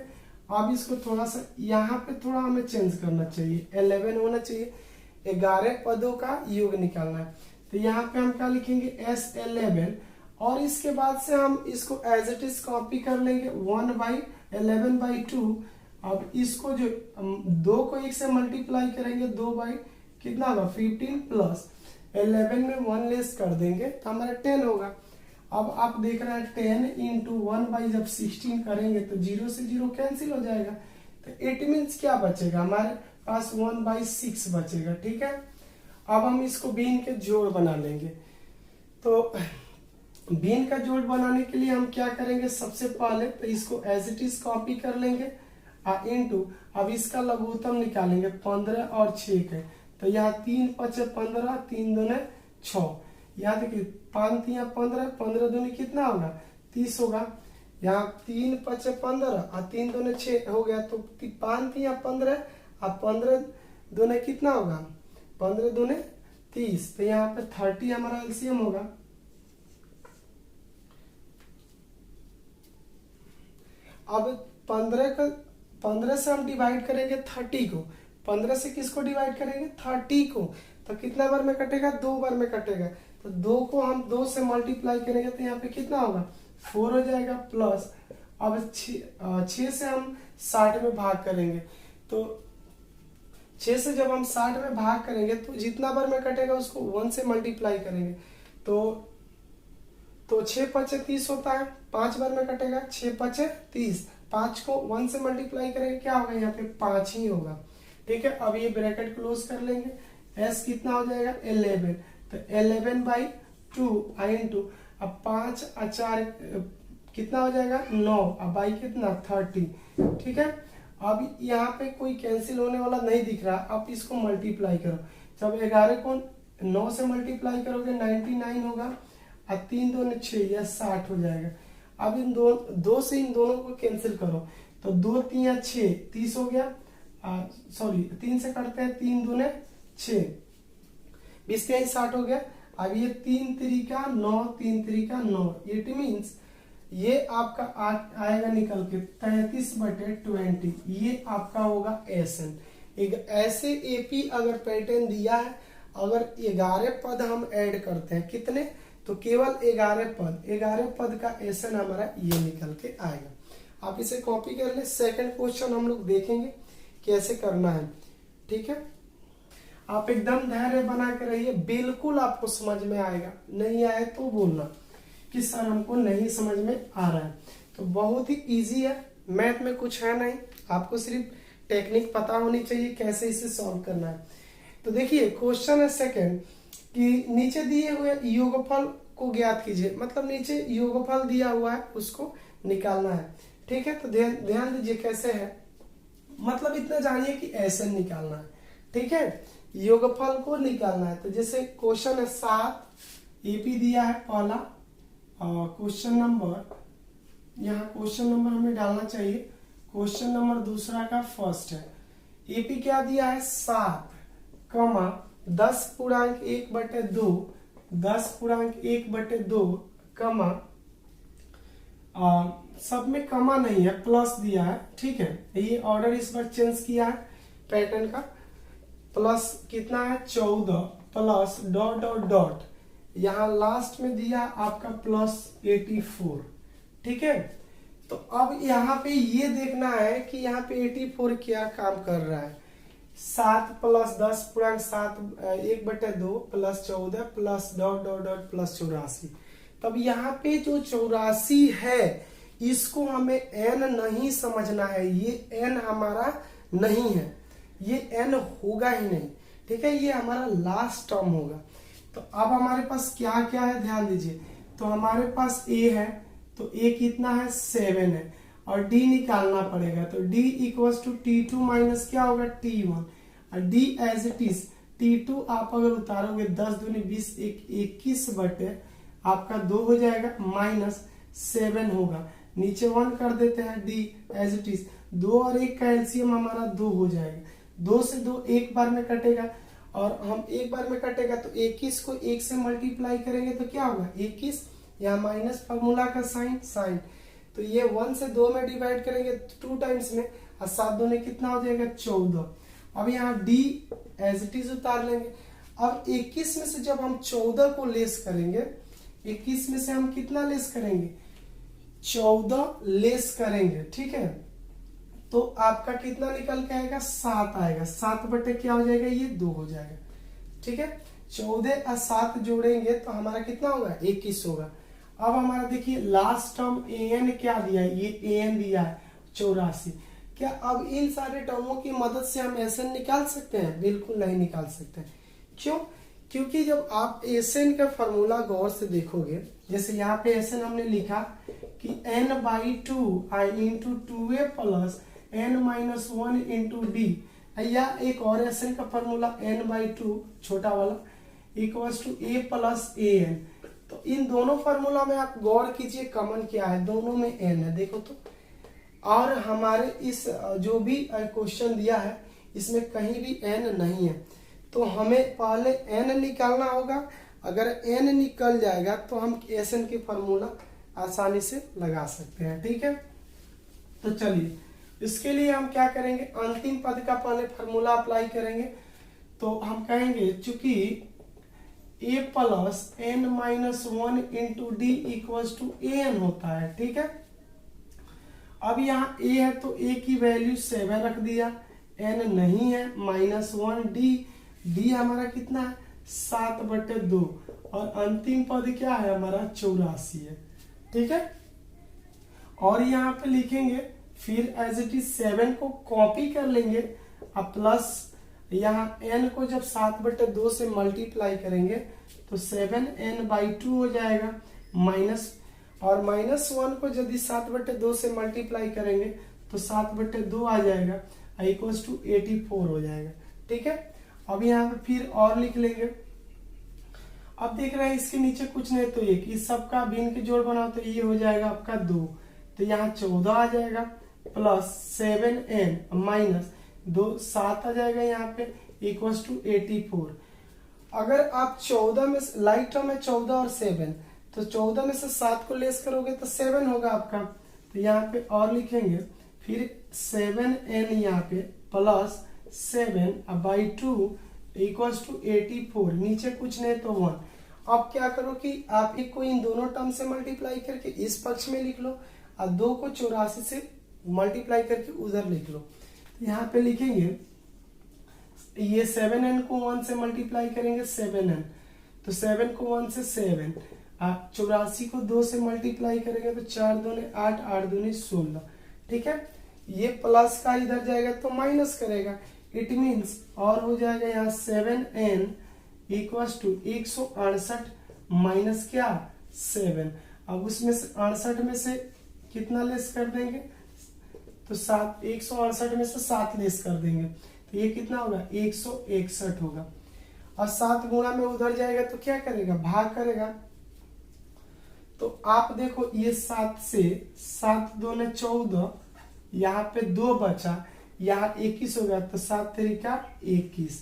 अब इसको थोड़ा सा यहाँ पे थोड़ा हमें चेंज करना चाहिए, 11 होना चाहिए, 11 पदों का योग निकालना है। तो यहाँ पे हम क्या लिखेंगे S11 और इसके बाद से हम इसको एज इट इज कॉपी कर लेंगे 1/11/2। अब इसको जो 2 को 1 से मल्टीप्लाई करेंगे 2 बाई कितना होगा 15 प्लस 11 में 1 लेस कर देंगे तो हमारा 10 होगा। अब आप देख रहे हैं 10 इंटू 1 जब 16 करेंगे तो 0 से 0 कैंसिल हो जाएगा, तो इट मीन्स क्या बचेगा हमारे पास 1/6 बचेगा। ठीक है, अब हम इसको बीन के जोड़ बना लेंगे। तो बीन का जोड़ बनाने के लिए हम क्या करेंगे, सबसे पहले तो इसको एज इट इज कॉपी कर लेंगे इंटू अब इसका लघुत्तम निकालेंगे 15 और 6 के, तो यहाँ 3 5 15 3 दूने 6, यहाँ देखिए 5 3 15 15 दूने कितना होगा 30 होगा। यहाँ 3 5 15 और 3 दूने 6 हो गया, तो 5 3 15 और 15 दूने कितना होगा 15 दूने 30, तो यहाँ पे 30 हमारा एलसीएम होगा। अब 15 से हम डिवाइड करेंगे 30 को, 15 से किसको डिवाइड करेंगे 30 को, तो कितना बार में कटेगा 2 बार में कटेगा, तो 2 को हम 2 से मल्टीप्लाई करेंगे तो यहाँ पे कितना होगा 4 हो जाएगा प्लस। अब 6 से हम 60 में भाग करेंगे, तो 6 से जब हम 60 में भाग करेंगे तो जितना बार में कटेगा उसको 1 से मल्टीप्लाई करेंगे, तो 6 5 30 होता है, 5 बार में कटेगा 6 5 30, 5 को 1 से मल्टीप्लाई करेंगे क्या होगा यहाँ पे 5 ही होगा। ठीक है, अब ये ब्रैकेट क्लोज कर लेंगे, s कितना हो जाएगा 11, तो 11/2 इंटू अब 5 और 4 कितना हो जाएगा 9 अब बाई कितना 30। ठीक है, अब यहाँ पे कोई कैंसिल होने वाला नहीं दिख रहा, आप इसको मल्टीप्लाई करो, जब 11 को 9 से मल्टीप्लाई करोगे 99 होगा और 3 2 6 या 60 हो जाएगा। अब इन दो से इन दोनों को कैंसिल करो, तो 2 3 6 30 हो गया, सॉरी 3 से करते हैं 3 2 6 20 3 60 हो गया। अब ये 3 3 का 9 3 3 का 9, इट मीन्स ये आपका आएगा निकल के 33/20, ये आपका होगा एसएन। एक ऐसे एपी अगर पैटर्न दिया है, अगर 11 पद हम ऐड करते हैं कितने, तो केवल 11 पद का एसएन हमारा ये निकल के आएगा। आप इसे कॉपी कर ले, सेकंड क्वेश्चन हम लोग देखेंगे कैसे करना है। ठीक है, आप एकदम धैर्य बना के रहिए, बिल्कुल आपको समझ में आएगा, नहीं आए तो बोलना कि सर हमको नहीं समझ में आ रहा है। तो बहुत ही इजी है, मैथ में कुछ है नहीं, आपको सिर्फ टेक्निक पता होनी चाहिए कैसे इसे सॉल्व करना है। तो देखिए क्वेश्चन है सेकंड कि नीचे दिए हुए योगफल को ज्ञात कीजिए, मतलब नीचे योगफल दिया हुआ है उसको निकालना है। ठीक है, तो ध्यान दीजिए कैसे है, मतलब इतना जानिए कि ऐसे निकालना है। ठीक है, योगफल को निकालना है, तो जैसे क्वेश्चन है 7 एपी दिया है पहला, क्वेश्चन नंबर यहाँ क्वेश्चन नंबर हमें डालना चाहिए, क्वेश्चन नंबर दूसरा का फर्स्ट है। एपी क्या दिया है 7 कमा 10.1/2 10.1/2 कमा सब में कमा नहीं है प्लस दिया है। ठीक है, ये ऑर्डर इस बार चेंज किया है पैटर्न का, प्लस कितना है 14 प्लस डॉट डॉट डॉट, यहाँ लास्ट में दिया आपका प्लस 84। ठीक है, तो अब यहाँ पे ये देखना है कि यहाँ पे 84 क्या काम कर रहा है, 7 plus 10.7 plus 14 plus dot dot dot plus 84। तब यहाँ पे जो 84 है इसको हमें n नहीं समझना है, ये n हमारा नहीं है, ये n होगा ही नहीं। ठीक है, ये हमारा लास्ट टर्म होगा। तो अब हमारे पास क्या क्या है ध्यान दीजिए, तो हमारे पास a है, तो a कितना है 7 है, और d निकालना पड़ेगा, तो d equals to T2 minus क्या होगा T1, और d as it is T2 आप अगर उतारोगे 10 दूनी 20 21 बटे आपका 2 हो जाएगा माइनस 7 होगा, नीचे 1 कर देते हैं, d एज इट इज 2 और 1 का एलसीएम हमारा 2 हो जाएगा, 2 से 2 एक बार में कटेगा, और हम एक बार में कटेगा तो 21 को 1 से मल्टीप्लाई करेंगे तो क्या होगा 21, यहाँ माइनस फॉर्मूला का साइन, तो ये 1 से 2 में डिवाइड करेंगे 2 टाइम्स में, और 7 दूने कितना हो जाएगा 14। अब यहाँ d एज इट इज उतार लेंगे। अब 21 में से जब हम 14 को लेस करेंगे, 21 में से हम कितना लेस करेंगे, 14 लेस करेंगे, ठीक है। तो आपका कितना निकल के आएगा, 7 आएगा। 7 बटे क्या हो जाएगा, ये 2 हो जाएगा, ठीक है। 14 और 7 जोड़ेंगे तो हमारा कितना होगा, 21 होगा। अब हमारा देखिए लास्ट टर्म an क्या दिया है, ये an दिया है 84। क्या अब इन सारे टर्मों की मदद से हम SN निकाल सकते हैं, बिल्कुल नहीं निकाल सकते। क्यों, क्योंकि जब आप SN का फॉर्मूला गौर से देखोगे, जैसे यहाँ पे SN हमने लिखा कि n/2 i into 2a plus n-1 into d, या एक और SN का फॉर्मूला n/2 छोटा वाला equals to a plus an। तो इन दोनों फॉर्मूला में आप गौर कीजिए कॉमन क्या है, दोनों में n है, देखो तो। और हमारे इस जो भी क्वेश्चन दिया है इसमें कहीं भी n नहीं है, तो हमें पहले n निकालना होगा। अगर n निकल जाएगा तो हम SN की फॉर्मूला आसानी से लगा सकते हैं, ठीक है। तो चलिए इसके लिए हम क्या करेंगे, अंतिम पद का पहले फॉर्मूला अप्लाई करेंगे। तो हम कहेंगे चूंकि a plus n-1 into D equals to an होता है, ठीक है। अब यहाँ a है तो a की वैल्यू 7 रख दिया, n नहीं है -1, d हमारा कितना है 7/2, और अंतिम पद क्या है हमारा 84 है, ठीक है। और यहाँ पे लिखेंगे फिर एज इट इज 7 को कॉपी कर लेंगे, अब प्लस यहाँ n को जब 7/2 से मल्टीप्लाई करेंगे तो 7n/2 हो जाएगा, माइनस, और -1 को यदि 7/2 से मल्टीप्लाई करेंगे तो 7/2 आ जाएगा, इक्वल्स टू 84 हो जाएगा, ठीक है। अब यहाँ पे फिर और लिख लेंगे। अब देख रहे हैं इसके नीचे कुछ नहीं तो एक, इस सबका भिन्न के जोड़ बनाओ तो ये हो जाएगा आपका 2, तो यहाँ 14 आ जाएगा प्लस 7n माइनस 2 7 आ जाएगा यहाँ पे इक्वल्स टू 84। अगर आप 14 में लाइट टर्म है 14 और 7, तो 14 में से 7 को लेस करोगे तो 7 होगा आपका, तो यहाँ पे और लिखेंगे फिर 7n यहाँ पे प्लस 7/2 इक्वल्स टू 84, नीचे कुछ नहीं तो 1। अब क्या करो कि आप एक को इन दोनों टर्म से मल्टीप्लाई करके इस पक्ष में लिख लो, और 2 को 84 से मल्टीप्लाई करके उधर लिख लो। यहाँ पे लिखेंगे ये 7n को 1 से मल्टीप्लाई करेंगे 7n, तो 7 को 1 से 7, 84 को 2 से मल्टीप्लाई करेंगे तो 4 दूने 8, 8 दूने 16, ठीक है। ये प्लस का इधर जाएगा तो माइनस करेगा, इट मीन्स और हो जाएगा यहाँ 7n इक्वल्स टू 168 माइनस क्या 7। अब उसमें से 68 में से कितना लेस कर देंगे, तो 7, 168 में से 7 लेस कर देंगे तो ये कितना होगा 161 होगा, और 7 गुणा में उधर जाएगा तो क्या करेगा, भाग करेगा। तो आप देखो ये 7 से 7 दूने 14, यहाँ पे 2 बचा, यहाँ 21 हो गया, तो 7 तरीका 21,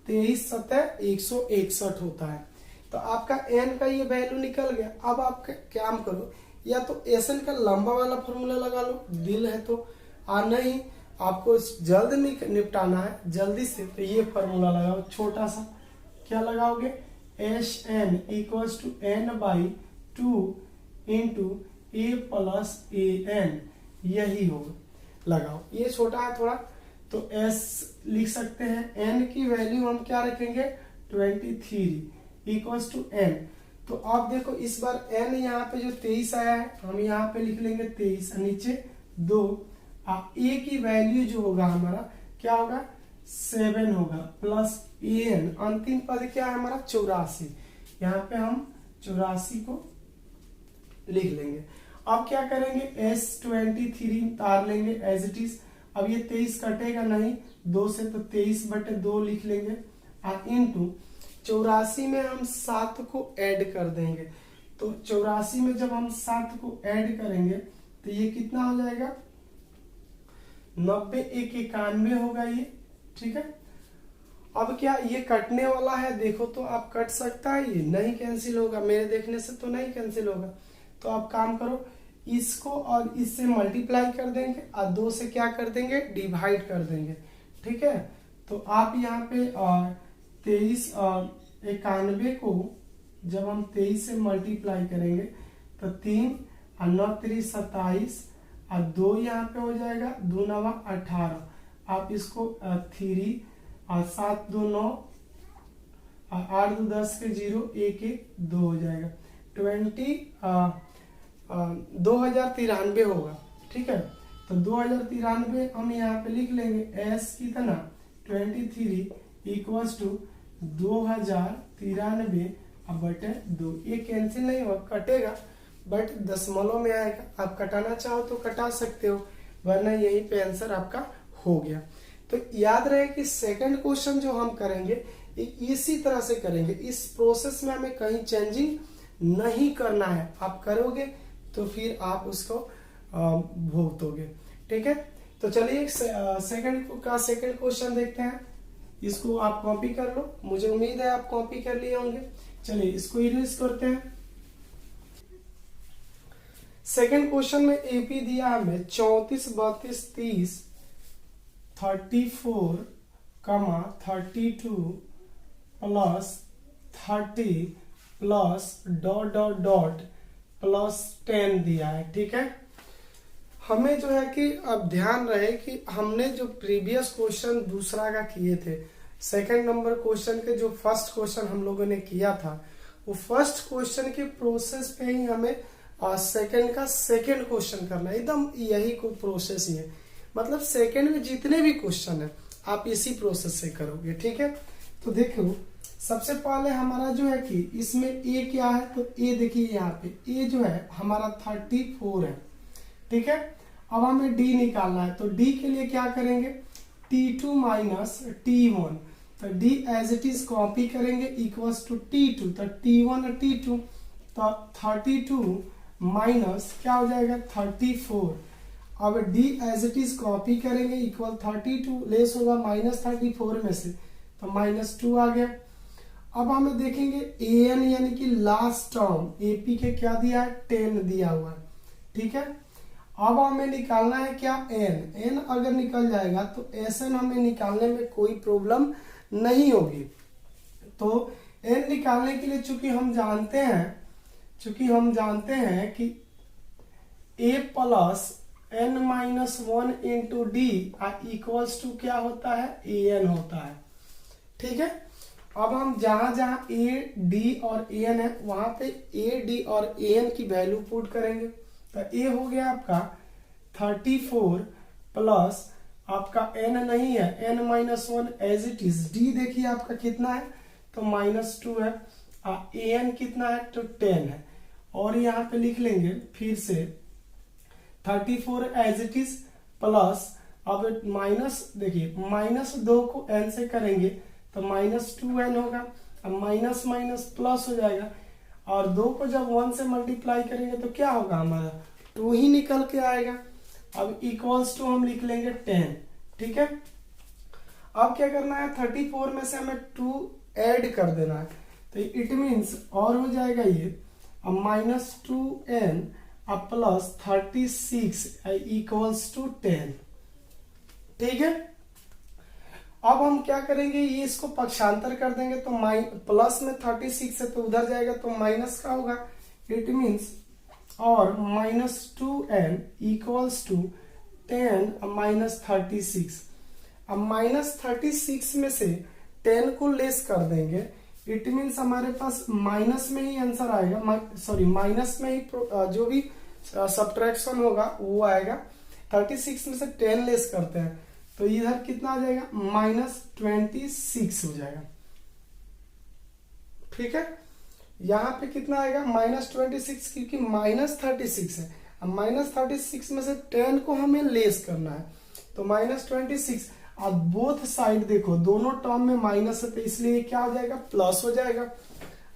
23 सतह 161 होता है। तो आपका n का ये वैल्यू निकल गया। अब आप काम करो, या तो SN का लंबा वाला फॉर्मूला लगा लो, दिल है तो, और नहीं आपको जल्द निपटाना है जल्दी से, तो ये फॉर्मूला लगाओ छोटा सा। क्या लगाओगे, SN equals to n/2 into a plus an, यही होगा, लगाओ। ये छोटा है थोड़ा तो s लिख सकते हैं। n की वैल्यू हम क्या रखेंगे 23 इक्वल्स टू n। तो आप देखो इस बार n यहाँ पे जो 23 आया है हम यहाँ पे लिख लेंगे 23, नीचे 2, a की वैल्यू जो होगा हमारा क्या होगा 7 होगा प्लस an, अंतिम पद क्या है हमारा 84, यहाँ पे हम 84 को लिख लेंगे। अब क्या करेंगे S23 तार लेंगे एज इट इज। अब ये 23 कटेगा नहीं 2 से, तो 23/2 लिख लेंगे, और इंटू 84 में हम 7 को ऐड कर देंगे। तो 84 में जब हम 7 को ऐड करेंगे तो ये कितना हो जाएगा 90, 1 91 होगा ये, ठीक है। अब क्या ये कटने वाला है, देखो तो आप कट सकता है, ये नहीं कैंसिल होगा, मेरे देखने से तो नहीं कैंसिल होगा। तो आप काम करो इसको और इससे मल्टीप्लाई कर देंगे, और 2 से क्या कर देंगे डिवाइड कर देंगे, ठीक है। तो आप यहाँ पे 23 91 को जब हम 23 से मल्टीप्लाई करेंगे तो 3 और 9 3 27 और 2 यहाँ पे हो जाएगा, 2 9 18। आप इसको 3 और 7 2 9 और 8 2 10 के 0 1 1 2 हो जाएगा। 2093 होगा। ठीक है, तो 2093 हम यहाँ पे लिख लेंगे एस कितना 23 इक्वल्स टू 2093 बटे 2। ये कैंसिल नहीं होगा, कटेगा बट दशमलव में आएगा। आप कटाना चाहो तो कटा सकते हो, वरना यहीं पे आंसर आपका हो गया। तो याद रहे कि सेकंड क्वेश्चन जो हम करेंगे इसी तरह से करेंगे। इस प्रोसेस में हमें कहीं चेंजिंग नहीं करना है। आप करोगे तो फिर आप उसको भुगतोगे। ठीक है, तो चलिए सेकंड क्वेश्चन देखते हैं। इसको आप कॉपी कर लो, मुझे उम्मीद है आप कॉपी कर लिए होंगे। चलिए इसको इरेज करते हैं। सेकंड क्वेश्चन में एपी दिया हमें 34 32 30 34 32 plus 30 plus dot dot dot plus 10 दिया है। ठीक है, हमें जो है कि अब ध्यान रहे कि हमने जो प्रीवियस क्वेश्चन दूसरा का किए थे, सेकंड नंबर क्वेश्चन के जो फर्स्ट क्वेश्चन हम लोगों ने किया था, वो फर्स्ट क्वेश्चन के प्रोसेस पे ही हमें सेकंड का सेकंड क्वेश्चन करना है। एकदम यही को प्रोसेस ही है, मतलब सेकंड में जितने भी क्वेश्चन है आप इसी प्रोसेस से करोगे। ठीक है, तो देखो सबसे पहले हमारा जो है कि इसमें ए क्या है, तो ए देखिए यहाँ पे ए जो है हमारा 34 है। ठीक है, अब हमें डी निकालना है, तो डी के लिए क्या करेंगे T2 माइनस T1, तो d as it is copy करेंगे इक्वल्स टू T2, तो T1 और T2, तो 32 माइनस क्या हो जाएगा 34। अब d as it is copy करेंगे इक्वल 32 लेस होगा माइनस 34 में से, तो -2 आ गया। अब हमें देखेंगे an यानी कि लास्ट टर्म एपी के क्या दिया है 10 दिया हुआ है। ठीक है, अब हमें निकालना है क्या n अगर निकल जाएगा तो Sn हमें निकालने में कोई प्रॉब्लम नहीं होगी। तो n निकालने के लिए चूंकि हम जानते हैं कि a plus n minus 1 into D equals to क्या होता है an होता है। ठीक है, अब हम जहां a d और an है वहां पे a d और an की वैल्यू पुट करेंगे, तो a हो गया आपका 34 प्लस आपका n नहीं है n minus 1 as it is. d देखिए आपका कितना है, तो -2 है। an कितना है, तो 10 है। और यहाँ पे लिख लेंगे फिर से 34 एज इट इज प्लस, अब माइनस देखिए -2 को n से करेंगे तो -2n होगा। अब माइनस माइनस प्लस हो जाएगा, और 2 को जब 1 से मल्टीप्लाई करेंगे तो क्या होगा हमारा 2 ही निकल के आएगा। अब इक्वल्स टू हम लिख लेंगे 10। ठीक है, अब क्या करना है 34 में से हमें 2 ऐड कर देना है, तो इट मीन्स और हो जाएगा ये अब -2n अब प्लस 36 इक्वल्स टू 10। ठीक है, अब हम क्या करेंगे ये इसको पक्षांतर कर देंगे, तो प्लस में 36 है तो उधर जाएगा तो माइनस का होगा। इट मीन्स और -2n इक्वल्स टू 10 माइनस 36। अब -36 में से 10 को लेस कर देंगे, इट मीन्स हमारे पास माइनस में ही आंसर आएगा, सॉरी माइनस में ही जो भी सब्ट्रैक्शन होगा वो आएगा। 36 में से 10 लेस करते हैं तो इधर कितना आ जाएगा -26 हो जाएगा। ठीक है, यहाँ पे कितना आएगा -26, क्योंकि -36 है। अब -36 में से 10 को हमें लेस करना है, तो -26। अब बोथ साइड देखो दोनों टर्म में माइनस है, तो इसलिए क्या हो जाएगा प्लस हो जाएगा।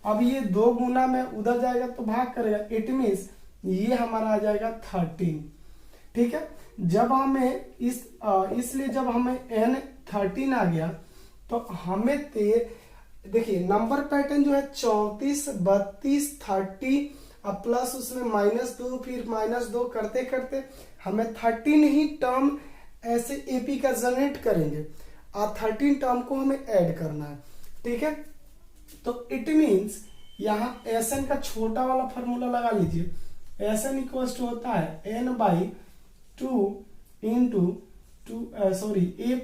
अब ये 2 गुना में उधर जाएगा तो भाग करेगा, इट मीन्स ये हमारा आ जाएगा 13। ठीक है, जब हमें इसलिए जब हमें n 13 आ गया तो हमें देखिए नंबर पैटर्न जो है 34 32 30 अब प्लस उसमें -2 फिर -2 करते करते हमें 13 ही टर्म ऐसे एपी का जनरेट करेंगे और 13 टर्म को हमें ऐड करना है। ठीक है। तो इट मीन्स यहाँ Sn का छोटा वाला फॉर्मूला लगा लीजिए। Sn इक्वल टू होता है n by 2 into a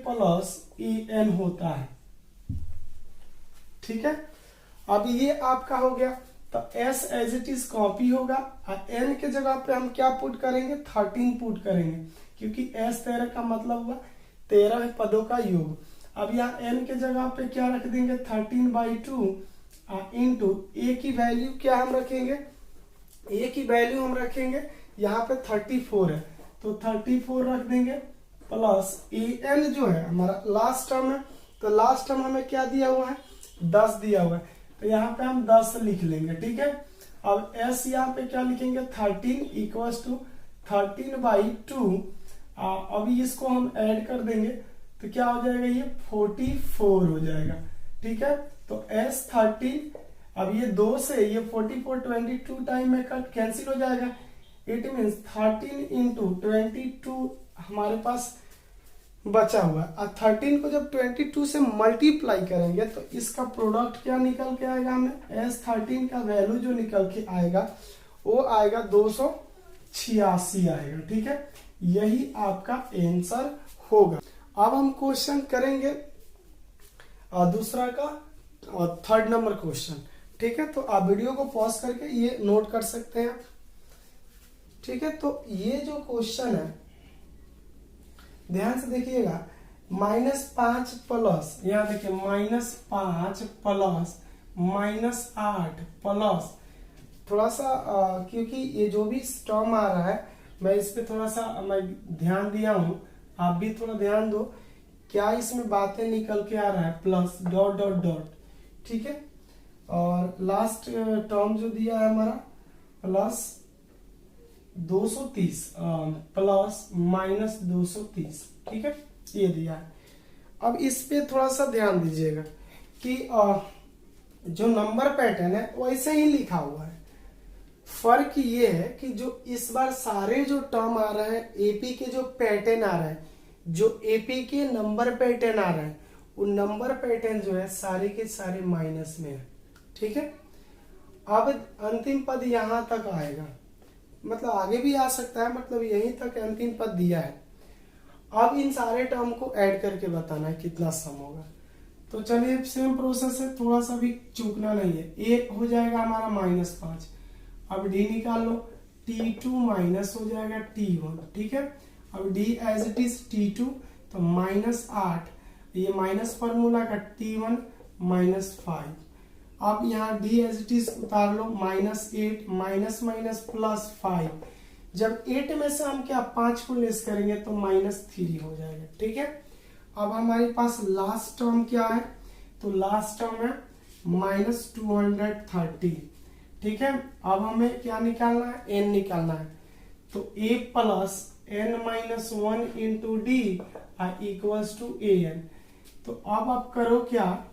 plus en होता है। ठीक है, अब ये आपका हो गया। तो s as it is copy होगा और n के जगह पे हम क्या पुट करेंगे, 13 पुट करेंगे, क्योंकि s 13 का मतलब हुआ 13 पदों का योग। अब यहाँ n के जगह पे क्या रख देंगे, 13 बाई 2 इंटू a की वैल्यू क्या हम रखेंगे, a की वैल्यू हम रखेंगे यहाँ पे 34 है, तो 34 रख देंगे प्लस an जो है हमारा लास्ट टर्म है। तो लास्ट टर्म हमें क्या दिया हुआ है, 10 दिया हुआ है, तो यहाँ पे हम 10 लिख लेंगे। ठीक है, अब s यहाँ पे क्या लिखेंगे, 13 इक्वल टू 13 बाई 2। अभी इसको हम ऐड कर देंगे तो क्या हो जाएगा, ये 44 हो जाएगा। ठीक है, तो s13, अब ये 2 से ये 44 22 टाइम में कट कैंसिल हो जाएगा। इट मीन्स 13 इंटू 22 हमारे पास बचा हुआ है। और 13 को जब 22 से मल्टीप्लाई करेंगे तो इसका प्रोडक्ट क्या निकल के आएगा, हमें S13 का वैल्यू जो निकल के आएगा वो आएगा 286 आएगा। ठीक है, यही आपका आंसर होगा। अब हम क्वेश्चन करेंगे दूसरा का और 3rd नंबर क्वेश्चन। ठीक है, तो आप वीडियो को पॉज करके ये नोट कर सकते हैं। ठीक है, तो ये जो क्वेश्चन है ध्यान से देखिएगा, -5 प्लस, यहाँ देखिए -5 प्लस -8 प्लस, थोड़ा सा क्योंकि ये जो भी टर्म आ रहा है मैं इस पे थोड़ा सा मैं ध्यान दिया हूं, आप भी थोड़ा ध्यान दो क्या इसमें बातें निकल के आ रहा है, प्लस डॉट डॉट डॉट। ठीक है, और लास्ट टर्म जो दिया है हमारा प्लस 230 प्लस -230। ठीक है, ये दिया है। अब इस पे थोड़ा सा ध्यान दीजिएगा कि जो नंबर पैटर्न है वैसे ही लिखा हुआ है। फर्क ये है कि जो इस बार सारे जो टर्म आ रहे हैं, एपी के जो पैटर्न आ रहे हैं, जो एपी के नंबर पैटर्न आ रहे हैं, वो नंबर पैटर्न जो है सारे के सारे माइनस में है। ठीक है, अब अंतिम पद यहां तक आएगा, मतलब आगे भी आ सकता है, मतलब यहीं तक अंतिम पद दिया है। अब इन सारे टर्म को ऐड करके बताना है कितना सम होगा। तो चलिए सेम प्रोसेस है, थोड़ा सा भी चूकना नहीं है। ए हो जाएगा हमारा -5, अब डी निकाल लो, T2 माइनस हो जाएगा T1। ठीक है, अब D as it is T2, तो -8, ये माइनस फॉर्मूला का T1 -5। अब यहाँ D एज इट इज उतार लो, -8 माइनस माइनस +5। जब 8 में से हम क्या 5 को लेस करेंगे तो -3 हो जाएगा। ठीक है, अब हमारे पास लास्ट टर्म क्या है, तो लास्ट टर्म है -230। ठीक है, अब हमें क्या निकालना है, n निकालना है। तो a plus n-1 into D equals to an। तो अब आप करो क्या,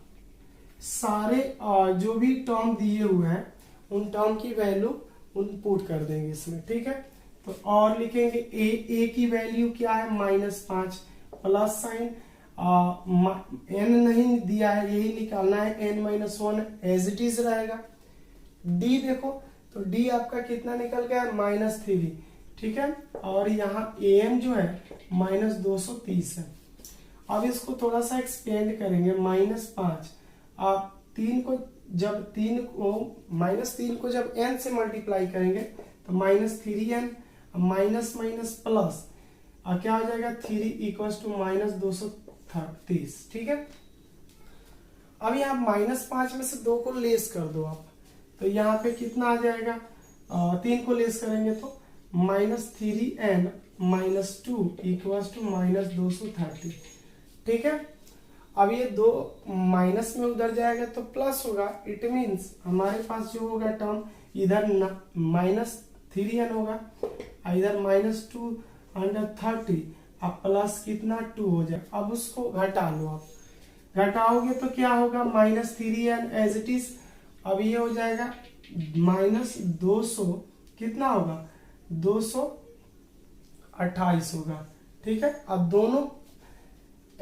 सारे जो भी टर्म दिए हुए हैं उन टर्म की वैल्यू पुट कर देंगे इसमें। ठीक है, तो और लिखेंगे a की वैल्यू क्या है, -5 प्लस साइन n नहीं दिया है, यही निकालना है, n-1 एज इट इज रहेगा। d देखो तो d आपका कितना निकल गया, -3। ठीक है, और यहाँ an जो है -230 है। अब इसको थोड़ा सा एक्सपेंड करेंगे, -5 आप 3 को जब -3 को जब n से मल्टीप्लाई करेंगे तो -3n माइनस माइनस प्लस क्या हो जाएगा, 3 इक्वल टू -230। ठीक है, अब यहाँ -5 में से 2 को लेस कर दो आप, तो यहाँ पे कितना आ जाएगा, 3 को लेस करेंगे तो -3n -2 इक्वल टू -230। ठीक है, अब ये 2 माइनस में उधर जाएगा तो प्लस होगा। इट मीन्स हमारे पास जो होगा टर्म इधर -3n होगा, इधर -230 अब प्लस कितना 2 हो जाए। अब उसको घटा लो, आप घटाओगे तो क्या होगा, -3n एज इट इज। अब ये हो जाएगा -200 कितना होगा, 228 होगा। ठीक है, अब दोनों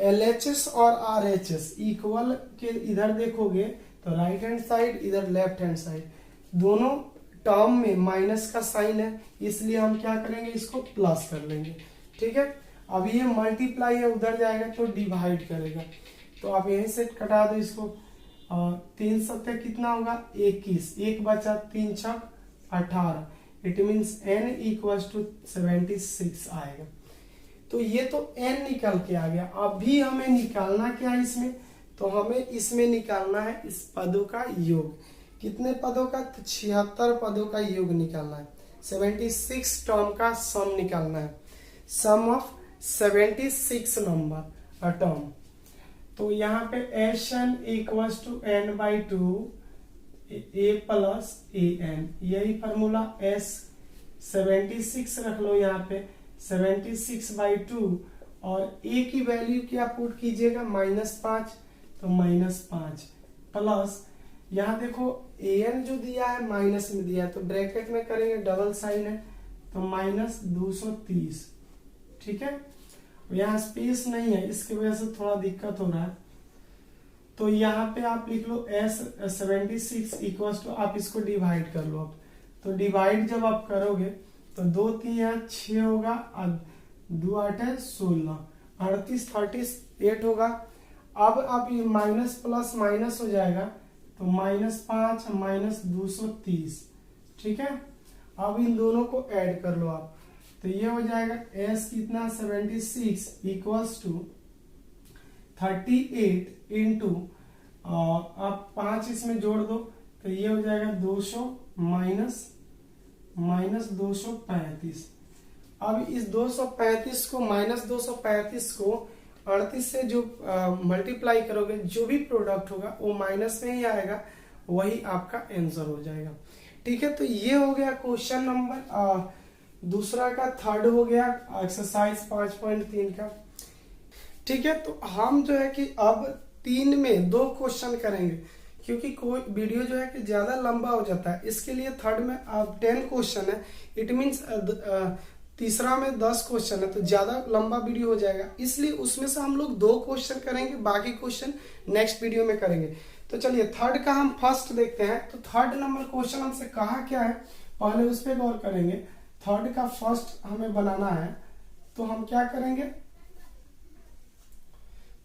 LHS और RHS इक्वल के इधर देखोगे तो राइट हैंड साइड, इधर लेफ्ट हैंड साइड, दोनों टर्म में माइनस का साइन है, इसलिए हम क्या करेंगे, इसको प्लस कर लेंगे। ठीक है, अब ये मल्टीप्लाई है, उधर जाएगा तो डिवाइड करेगा, तो आप यहीं से कटा दो इसको। 3 सत्ते कितना होगा 21, एक बचा 3 छक 18, it means n equals to 76 आएगा। तो ये तो n निकल के आ गया। अभी हमें निकालना क्या है इसमें, तो हमें इसमें निकालना है इस पदों का योग। कितने पदों का, तो 76 पदों का योग निकालना है। 76 टर्म का सम निकालना है, सम ऑफ 76 नंबर टर्म। तो यहाँ पे Sn equals to n/2 a plus an, यही फॉर्मूला। S 76 रख लो यहाँ पे, 76/2, और a की वैल्यू क्या पुट कीजिएगा, -5, तो -5 प्लस, यहाँ देखो an जो दिया है माइनस में दिया है, तो ब्रैकेट में करेंगे, डबल साइन है, तो -230। ठीक है, यहाँ स्पेस नहीं है, इसकी वजह से थोड़ा दिक्कत हो रहा है। तो यहाँ पे आप लिख लो S 76 इक्वल्स टू, आप इसको डिवाइड कर लो। अब तो डिवाइड जब आप करोगे तो 2 3 6 होगा, और 2 8 16, 38 38 होगा। अब आप ये माइनस प्लस माइनस हो जाएगा, तो -5 -230। ठीक है, अब इन दोनों को ऐड कर लो आप, तो ये हो जाएगा S कितना 76 इक्वल्स टू 38 इंटू, आप 5 इसमें जोड़ दो, तो ये हो जाएगा 200 माइनस 235। अब इस 235 को -235 को 38 से जो मल्टीप्लाई करोगे, जो भी प्रोडक्ट होगा वो माइनस में ही आएगा, वही आपका आंसर हो जाएगा। ठीक है, तो ये हो गया क्वेश्चन नंबर दूसरा का, थर्ड हो गया एक्सरसाइज 5.3 का। ठीक है, तो हम जो है कि अब 3 में 2 क्वेश्चन करेंगे, क्योंकि कोई वीडियो जो है कि ज्यादा लंबा हो जाता है, इसके लिए थर्ड में अब 10 क्वेश्चन है, इट मीन्स तीसरा में 10 क्वेश्चन है, तो ज्यादा लंबा वीडियो हो जाएगा, इसलिए उसमें से हम लोग 2 क्वेश्चन करेंगे, बाकी क्वेश्चन नेक्स्ट वीडियो में करेंगे। तो चलिए थर्ड का हम फर्स्ट देखते हैं। तो थर्ड नंबर क्वेश्चन हमसे कहा क्या है, पहले उस पर गौर करेंगे। थर्ड का फर्स्ट हमें बनाना है, तो हम क्या करेंगे,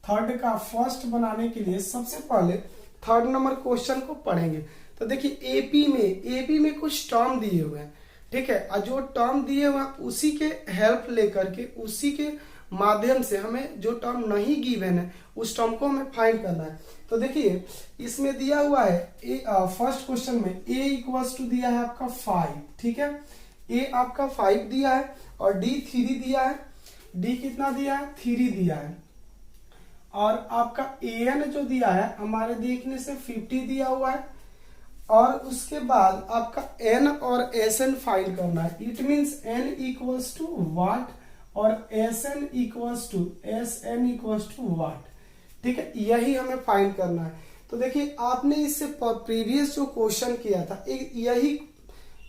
थर्ड का फर्स्ट बनाने के लिए सबसे पहले थर्ड नंबर क्वेश्चन को पढ़ेंगे। तो देखिए एपी में कुछ टर्म दिए हुए हैं। ठीक है, और जो टर्म दिए हुए हैं उसी के हेल्प लेकर के, उसी के माध्यम से हमें जो टर्म नहीं गिवन है उस टर्म को हमें फाइंड करना है। तो देखिए इसमें दिया हुआ है फर्स्ट क्वेश्चन में a इक्वल्स टू दिया है आपका 5। ठीक है, a आपका 5 दिया है और d 3 दिया है। d कितना दिया है, 3 दिया है। और आपका an जो दिया है हमारे देखने से 50 दिया हुआ है, और उसके बाद आपका n और sn फाइंड करना है। It means n equals to what और sn इक्वल्स टू वाट। ठीक है, यही हमें फाइंड करना है। तो देखिए आपने इससे प्रीवियस जो क्वेश्चन किया था, यही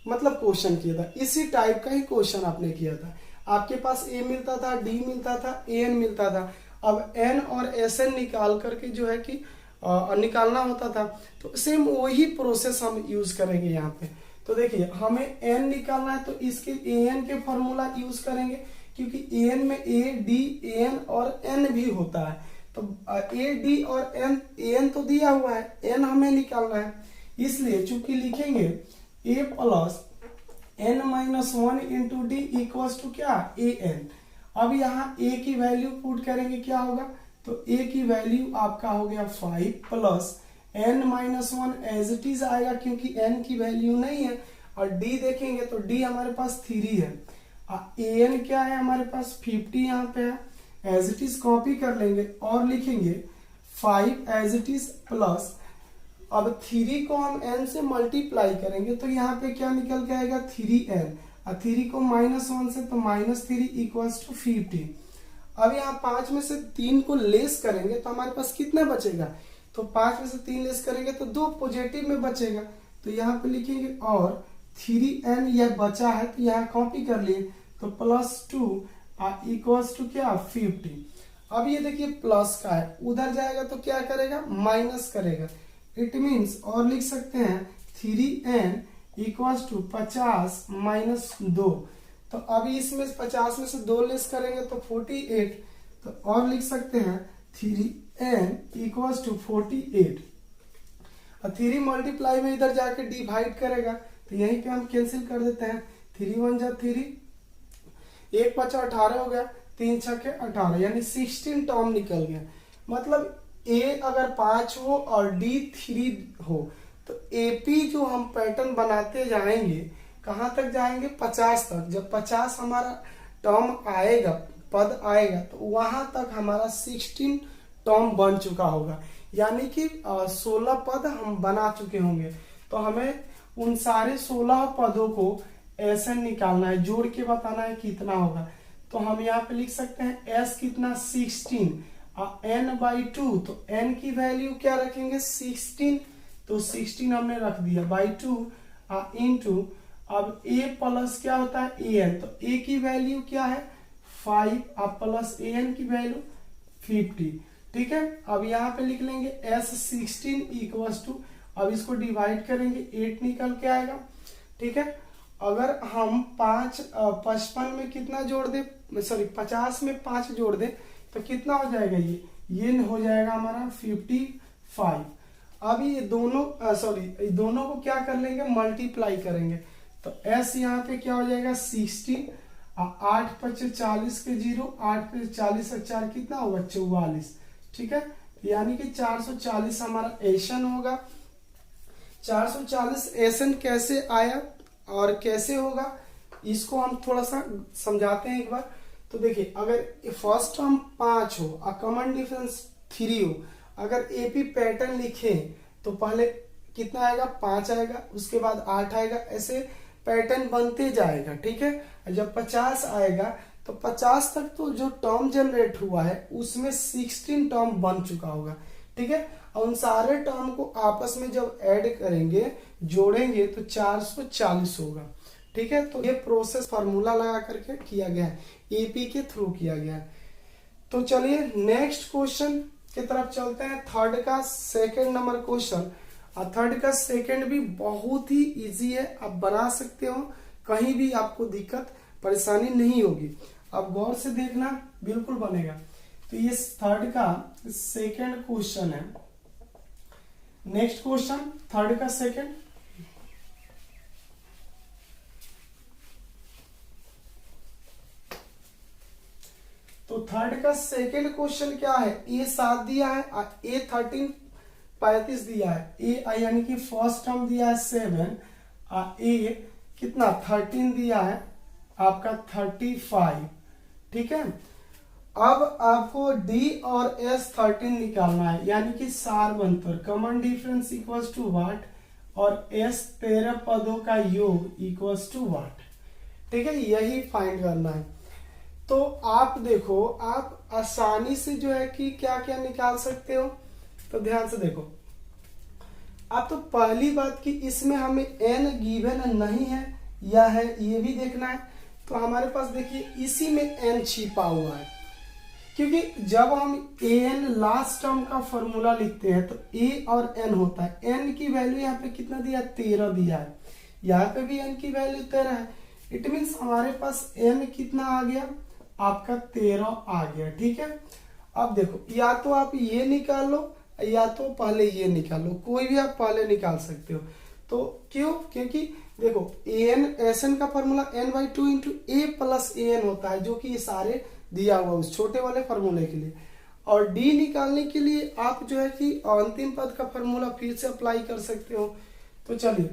मतलब क्वेश्चन किया था, इसी टाइप का ही क्वेश्चन आपने किया था। आपके पास a मिलता था, d मिलता था, an मिलता था। अब n और sn निकाल करके जो है कि निकालना होता था, तो सेम वही प्रोसेस हम यूज करेंगे यहाँ पे। तो देखिए हमें n निकालना है, तो इसके an के फॉर्मूला यूज करेंगे, क्योंकि an में a, d, an और n भी होता है। तो a, d और n तो दिया हुआ है, n हमें निकालना है, इसलिए चूंकि लिखेंगे a plus n-1 into D equals to क्या, an। अब यहाँ a की वैल्यू पुट करेंगे, क्या होगा, तो a की वैल्यू आपका हो गया 5 plus n-1 as it is आएगा, क्योंकि n की वैल्यू नहीं है। और d देखेंगे तो d हमारे पास 3 है, an क्या है हमारे पास 50 यहाँ पे है, एज इट इज कॉपी कर लेंगे और लिखेंगे 5 एज इट इज प्लस, अब 3 को हम n से मल्टीप्लाई करेंगे, तो यहाँ पे क्या निकल के आएगा 3n, और 3 को -1 से, तो -3 इक्वल्स टू 50। अब यहाँ 5 में से 3 को लेस करेंगे तो हमारे पास कितना बचेगा, तो 5 में से 3 लेस करेंगे तो 2 पॉजिटिव में बचेगा, तो यहाँ पे लिखेंगे और 3n यह बचा है, तो यहाँ कॉपी कर लिए, तो +2 इक्वल्स टू क्या 50। अब ये देखिए प्लस का है, उधर जाएगा तो क्या करेगा, माइनस करेगा। इट मीन्स और लिख सकते हैं 3n इक्वल्स टू 50 माइनस 2। तो अभी इसमें 50 में से 2 लेस करेंगे तो 48। तो और लिख सकते हैं 3n इक्वल्स टू 48। और 3 मल्टीप्लाई में इधर जाके डिवाइड करेगा तो यहीं पे हम कैंसिल कर देते हैं। 3 1 जा 3, 1 5 18 हो गया, 3 6 18, यानी 16 टर्म निकल गया। मतलब ए अगर 5 हो और डी 3 हो तो एपी जो हम पैटर्न बनाते जाएंगे कहां तक जाएंगे, 50 तक। जब 50 हमारा टर्म आएगा, पद आएगा, तो वहां तक हमारा 16 टर्म बन चुका होगा, यानी कि 16 पद हम बना चुके होंगे। तो हमें उन सारे 16 पदों को ऐसे निकालना है, जोड़ के बताना है कितना होगा। तो हम यहाँ पे लिख सकते हैं s कितना 16 n/2। तो n की वैल्यू क्या रखेंगे 16, तो 16 हमने रख दिया बाई 2 इंटू, अब a प्लस क्या होता है an, तो a की वैल्यू क्या है 5 प्लस an की वैल्यू 50। ठीक है, अब यहाँ पे लिख लेंगे s16 इक्वल्स टू, अब इसको डिवाइड करेंगे 8 निकल के आएगा। ठीक है, अगर हम 55 में कितना जोड़ दे, सॉरी 50 में 5 जोड़ दे तो कितना हो जाएगा, ये हो जाएगा हमारा 55। अब ये दोनों ये दोनों को क्या कर लेंगे, मल्टीप्लाई करेंगे। तो s यहाँ पे क्या हो जाएगा 16, 8 5 40 के 0, 8 पे 40 और 4 कितना होगा 44। ठीक है, यानी कि 440 हमारा एशन होगा। 440 एशन कैसे आया और कैसे होगा इसको हम थोड़ा सा समझाते हैं एक बार। तो देखिए, अगर फर्स्ट टर्म 5 हो और कॉमन डिफरेंस 3 हो, अगर एपी पैटर्न लिखे तो पहले कितना आएगा 5 आएगा, उसके बाद 8 आएगा, ऐसे पैटर्न बनते जाएगा। ठीक है, जब 50 आएगा तो 50 तक तो जो टर्म जनरेट हुआ है उसमें 16 टर्म बन चुका होगा। ठीक है, और उन सारे टर्म को आपस में जब ऐड करेंगे, जोड़ेंगे तो 440 होगा। ठीक है, तो ये प्रोसेस फार्मूला लगा करके किया गया है, एपी के थ्रू किया गया है। तो चलिए नेक्स्ट क्वेश्चन की तरफ चलते हैं। थर्ड का सेकंड नंबर क्वेश्चन, और थर्ड का सेकंड भी बहुत ही इजी है, आप बना सकते हो, कहीं भी आपको दिक्कत परेशानी नहीं होगी। अब गौर से देखना, बिल्कुल बनेगा। तो ये थर्ड का सेकंड क्वेश्चन है। नेक्स्ट क्वेश्चन थर्ड का सेकंड, तो थर्ड का सेकंड क्वेश्चन क्या है, A7 दिया है और A13 35 दिया है। ए यानी कि फर्स्ट टर्म दिया है 7 और ए कितना 13 दिया है आपका 35। ठीक है, अब आपको डी और एस 13 निकालना है, यानी कि सार बनतर, common difference equals to what, और एस 13 पदों का योग इक्वल्स टू व्हाट। ठीक है, यही फाइंड करना है। तो आप देखो, आप आसानी से जो है कि क्या क्या निकाल सकते हो। तो ध्यान से देखो, अब तो पहली बात कि इसमें हमें n गिवन नहीं है या है ये भी देखना है। तो हमारे पास देखिए इसी में n छिपा हुआ है, क्योंकि जब हम an लास्ट टर्म का फॉर्मूला लिखते हैं तो a और n होता है। n की वैल्यू यहाँ पे कितना दिया 13 दिया है, यहाँ पे भी n की वैल्यू 13 है। इट मीन्स हमारे पास n कितना आ गया आपका 13 आ गया। ठीक है, अब देखो, या तो आप ये निकाल लो या तो पहले ये निकाल लो, कोई भी आप पहले निकाल सकते हो। तो क्यों, क्योंकि देखो एन का formula n/2 into A plus an होता है, जो कि ये सारे दिया हुआ उस छोटे वाले फॉर्मूले के लिए। और डी निकालने के लिए आप जो है कि अंतिम पद का फॉर्मूला फिर से अप्लाई कर सकते हो। तो चलिए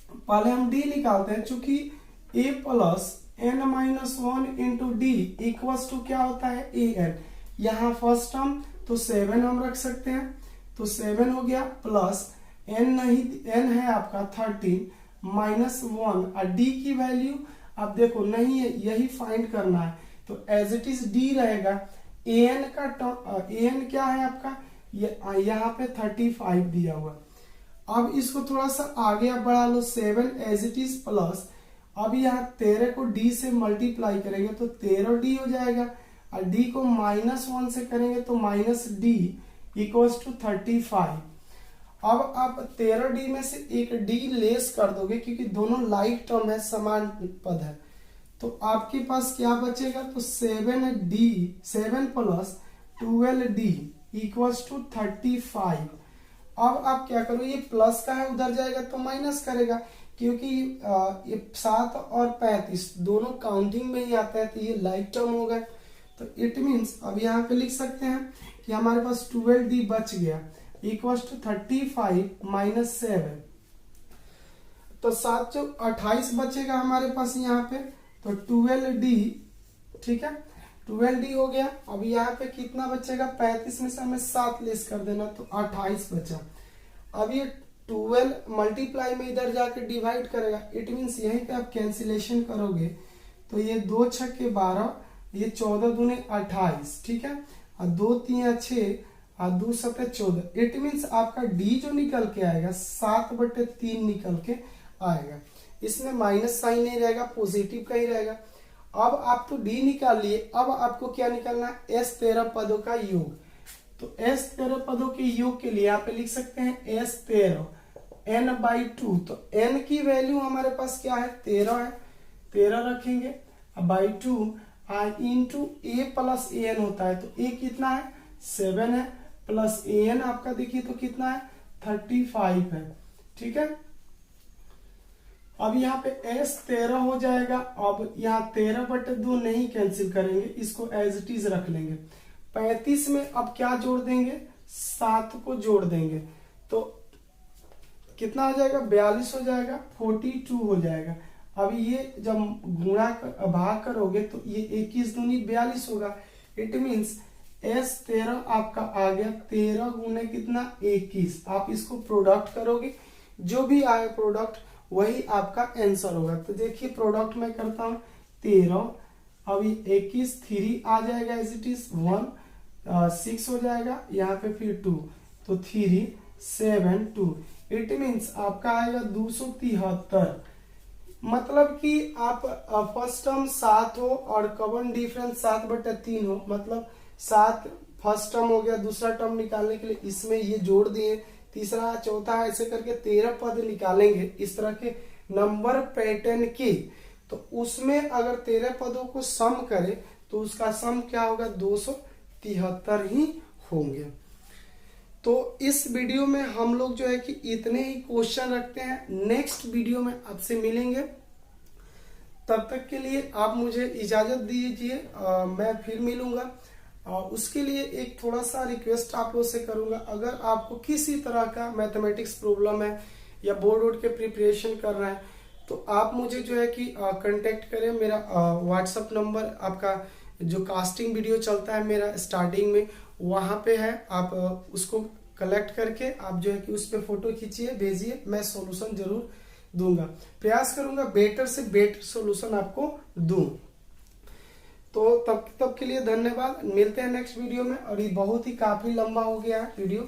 पहले हम डी निकालते हैं, चूंकि a plus n-1 into D equals to क्या होता है an। यहाँ फर्स्ट टर्म तो 7 हम रख सकते हैं, तो 7 हो गया, प्लस n नहीं, n है आपका 13 माइनस 1, और d की वैल्यू आप देखो नहीं है, यही फाइंड करना है। तो एज इट इज d रहेगा। an का an क्या है आपका, यहाँ पे 35 दिया हुआ। अब इसको थोड़ा सा आगे आप बढ़ा लो, 7 एज इट इज प्लस, अब यहाँ 13 को d से मल्टीप्लाई करेंगे तो 13d हो जाएगा, और डी को -1 से करेंगे तो -d इक्वल्स टू 35। अब आप 13d में से एक d लेस कर दोगे क्योंकि दोनों लाइक टर्म है, समान पद है, तो आपके पास क्या बचेगा, तो 7 प्लस 12d इक्वल्स टू 35। अब आप क्या करो, ये प्लस का है उधर जाएगा तो माइनस करेगा, क्योंकि ये 7 और 35 दोनों काउंटिंग में ही आता है, तो ये लाइक टर्म हो गए। तो इट मीन्स अब यहाँ पे लिख सकते हैं कि हमारे पास 12d बच गया इक्वल्स टू 35 माइनस 7, तो 7 जो 28 बचेगा हमारे पास यहाँ पे, तो 12d, ठीक है, 12d हो गया। अब यहाँ पे कितना बचेगा, 35 में से हमें 7 लेस कर देना, तो 28 बचा। अब ये 12 मल्टीप्लाई में इधर जाके डिवाइड करेगा, इट मीन्स यहीं पे आप कैंसिलेशन करोगे तो ये 2 छक्के 12, ये 14 दूने 28, ठीक है, और 2 3 6 और 2 7 14, इट मीन्स आपका डी जो निकल के आएगा 7/3 निकल के आएगा। इसमें माइनस साइन नहीं रहेगा, पॉजिटिव का ही रहेगा। अब आप तो डी निकाल लिए, अब आपको क्या निकालना है, S13 पदों का योग। तो S13 पदों के योग के लिए आप लिख सकते हैं S13 n/2। तो n की वैल्यू हमारे पास क्या है, 13 है, 13 रखेंगे, by 2 into a plus an होता है, तो a कितना है, 7 है, प्लस an आपका देखिए तो कितना है, 35 है, ठीक है। अब यहाँ पे S13 हो जाएगा। अब यहाँ 13/2 नहीं कैंसिल करेंगे, इसको एज इट इज रख लेंगे। 35 में अब क्या जोड़ देंगे, 7 को जोड़ देंगे, तो कितना हो जाएगा, 42 हो जाएगा, 42 हो जाएगा। अब ये जब गुणा भाग करोगे तो ये 21 दूनी 42 होगा। इट मीन्स S13 आपका आ गया 13 गुने कितना, 21। आप इसको प्रोडक्ट करोगे, जो भी आए प्रोडक्ट वही आपका आंसर होगा। तो देखिए प्रोडक्ट में करता हूं 13, अब ये 21 3 आ जाएगा एज इट इज 1, 6 हो जाएगा, यहाँ पे फिर 2, तो 3 7 2, इट मीन्स आपका आएगा 273। मतलब कि आप फर्स्ट टर्म 7 हो और कॉमन डिफरेंस 7/3 हो, मतलब 7 फर्स्ट टर्म हो गया, दूसरा टर्म निकालने के लिए इसमें ये जोड़ दिए, तीसरा चौथा ऐसे करके 13 पद निकालेंगे इस तरह के नंबर पैटर्न के। तो उसमें अगर 13 पदों को सम करें तो उसका सम क्या होगा, 273 ही होंगे। तो इस वीडियो में हम लोग जो है कि इतने ही क्वेश्चन रखते हैं। नेक्स्ट वीडियो में आपसे मिलेंगे, तब तक के लिए आप मुझे इजाजत दीजिए, मैं फिर मिलूंगा। और उसके लिए एक थोड़ा सा रिक्वेस्ट आप लोग से करूंगा, अगर आपको किसी तरह का मैथमेटिक्स प्रॉब्लम है या बोर्ड के प्रिपरेशन कर रहे हैं तो आप मुझे जो है कि कांटेक्ट करें। मेरा व्हाट्सएप नंबर, आपका जो कास्टिंग वीडियो चलता है मेरा स्टार्टिंग में, वहां पे है, आप उसको कलेक्ट करके आप जो है कि उस पर फोटो खींचिए, भेजिए, मैं सॉल्यूशन जरूर दूंगा, प्रयास करूंगा बेटर से बेटर सॉल्यूशन आपको दूं। तो तब के लिए धन्यवाद, मिलते हैं नेक्स्ट वीडियो में। और ये बहुत ही काफी लंबा हो गया है वीडियो।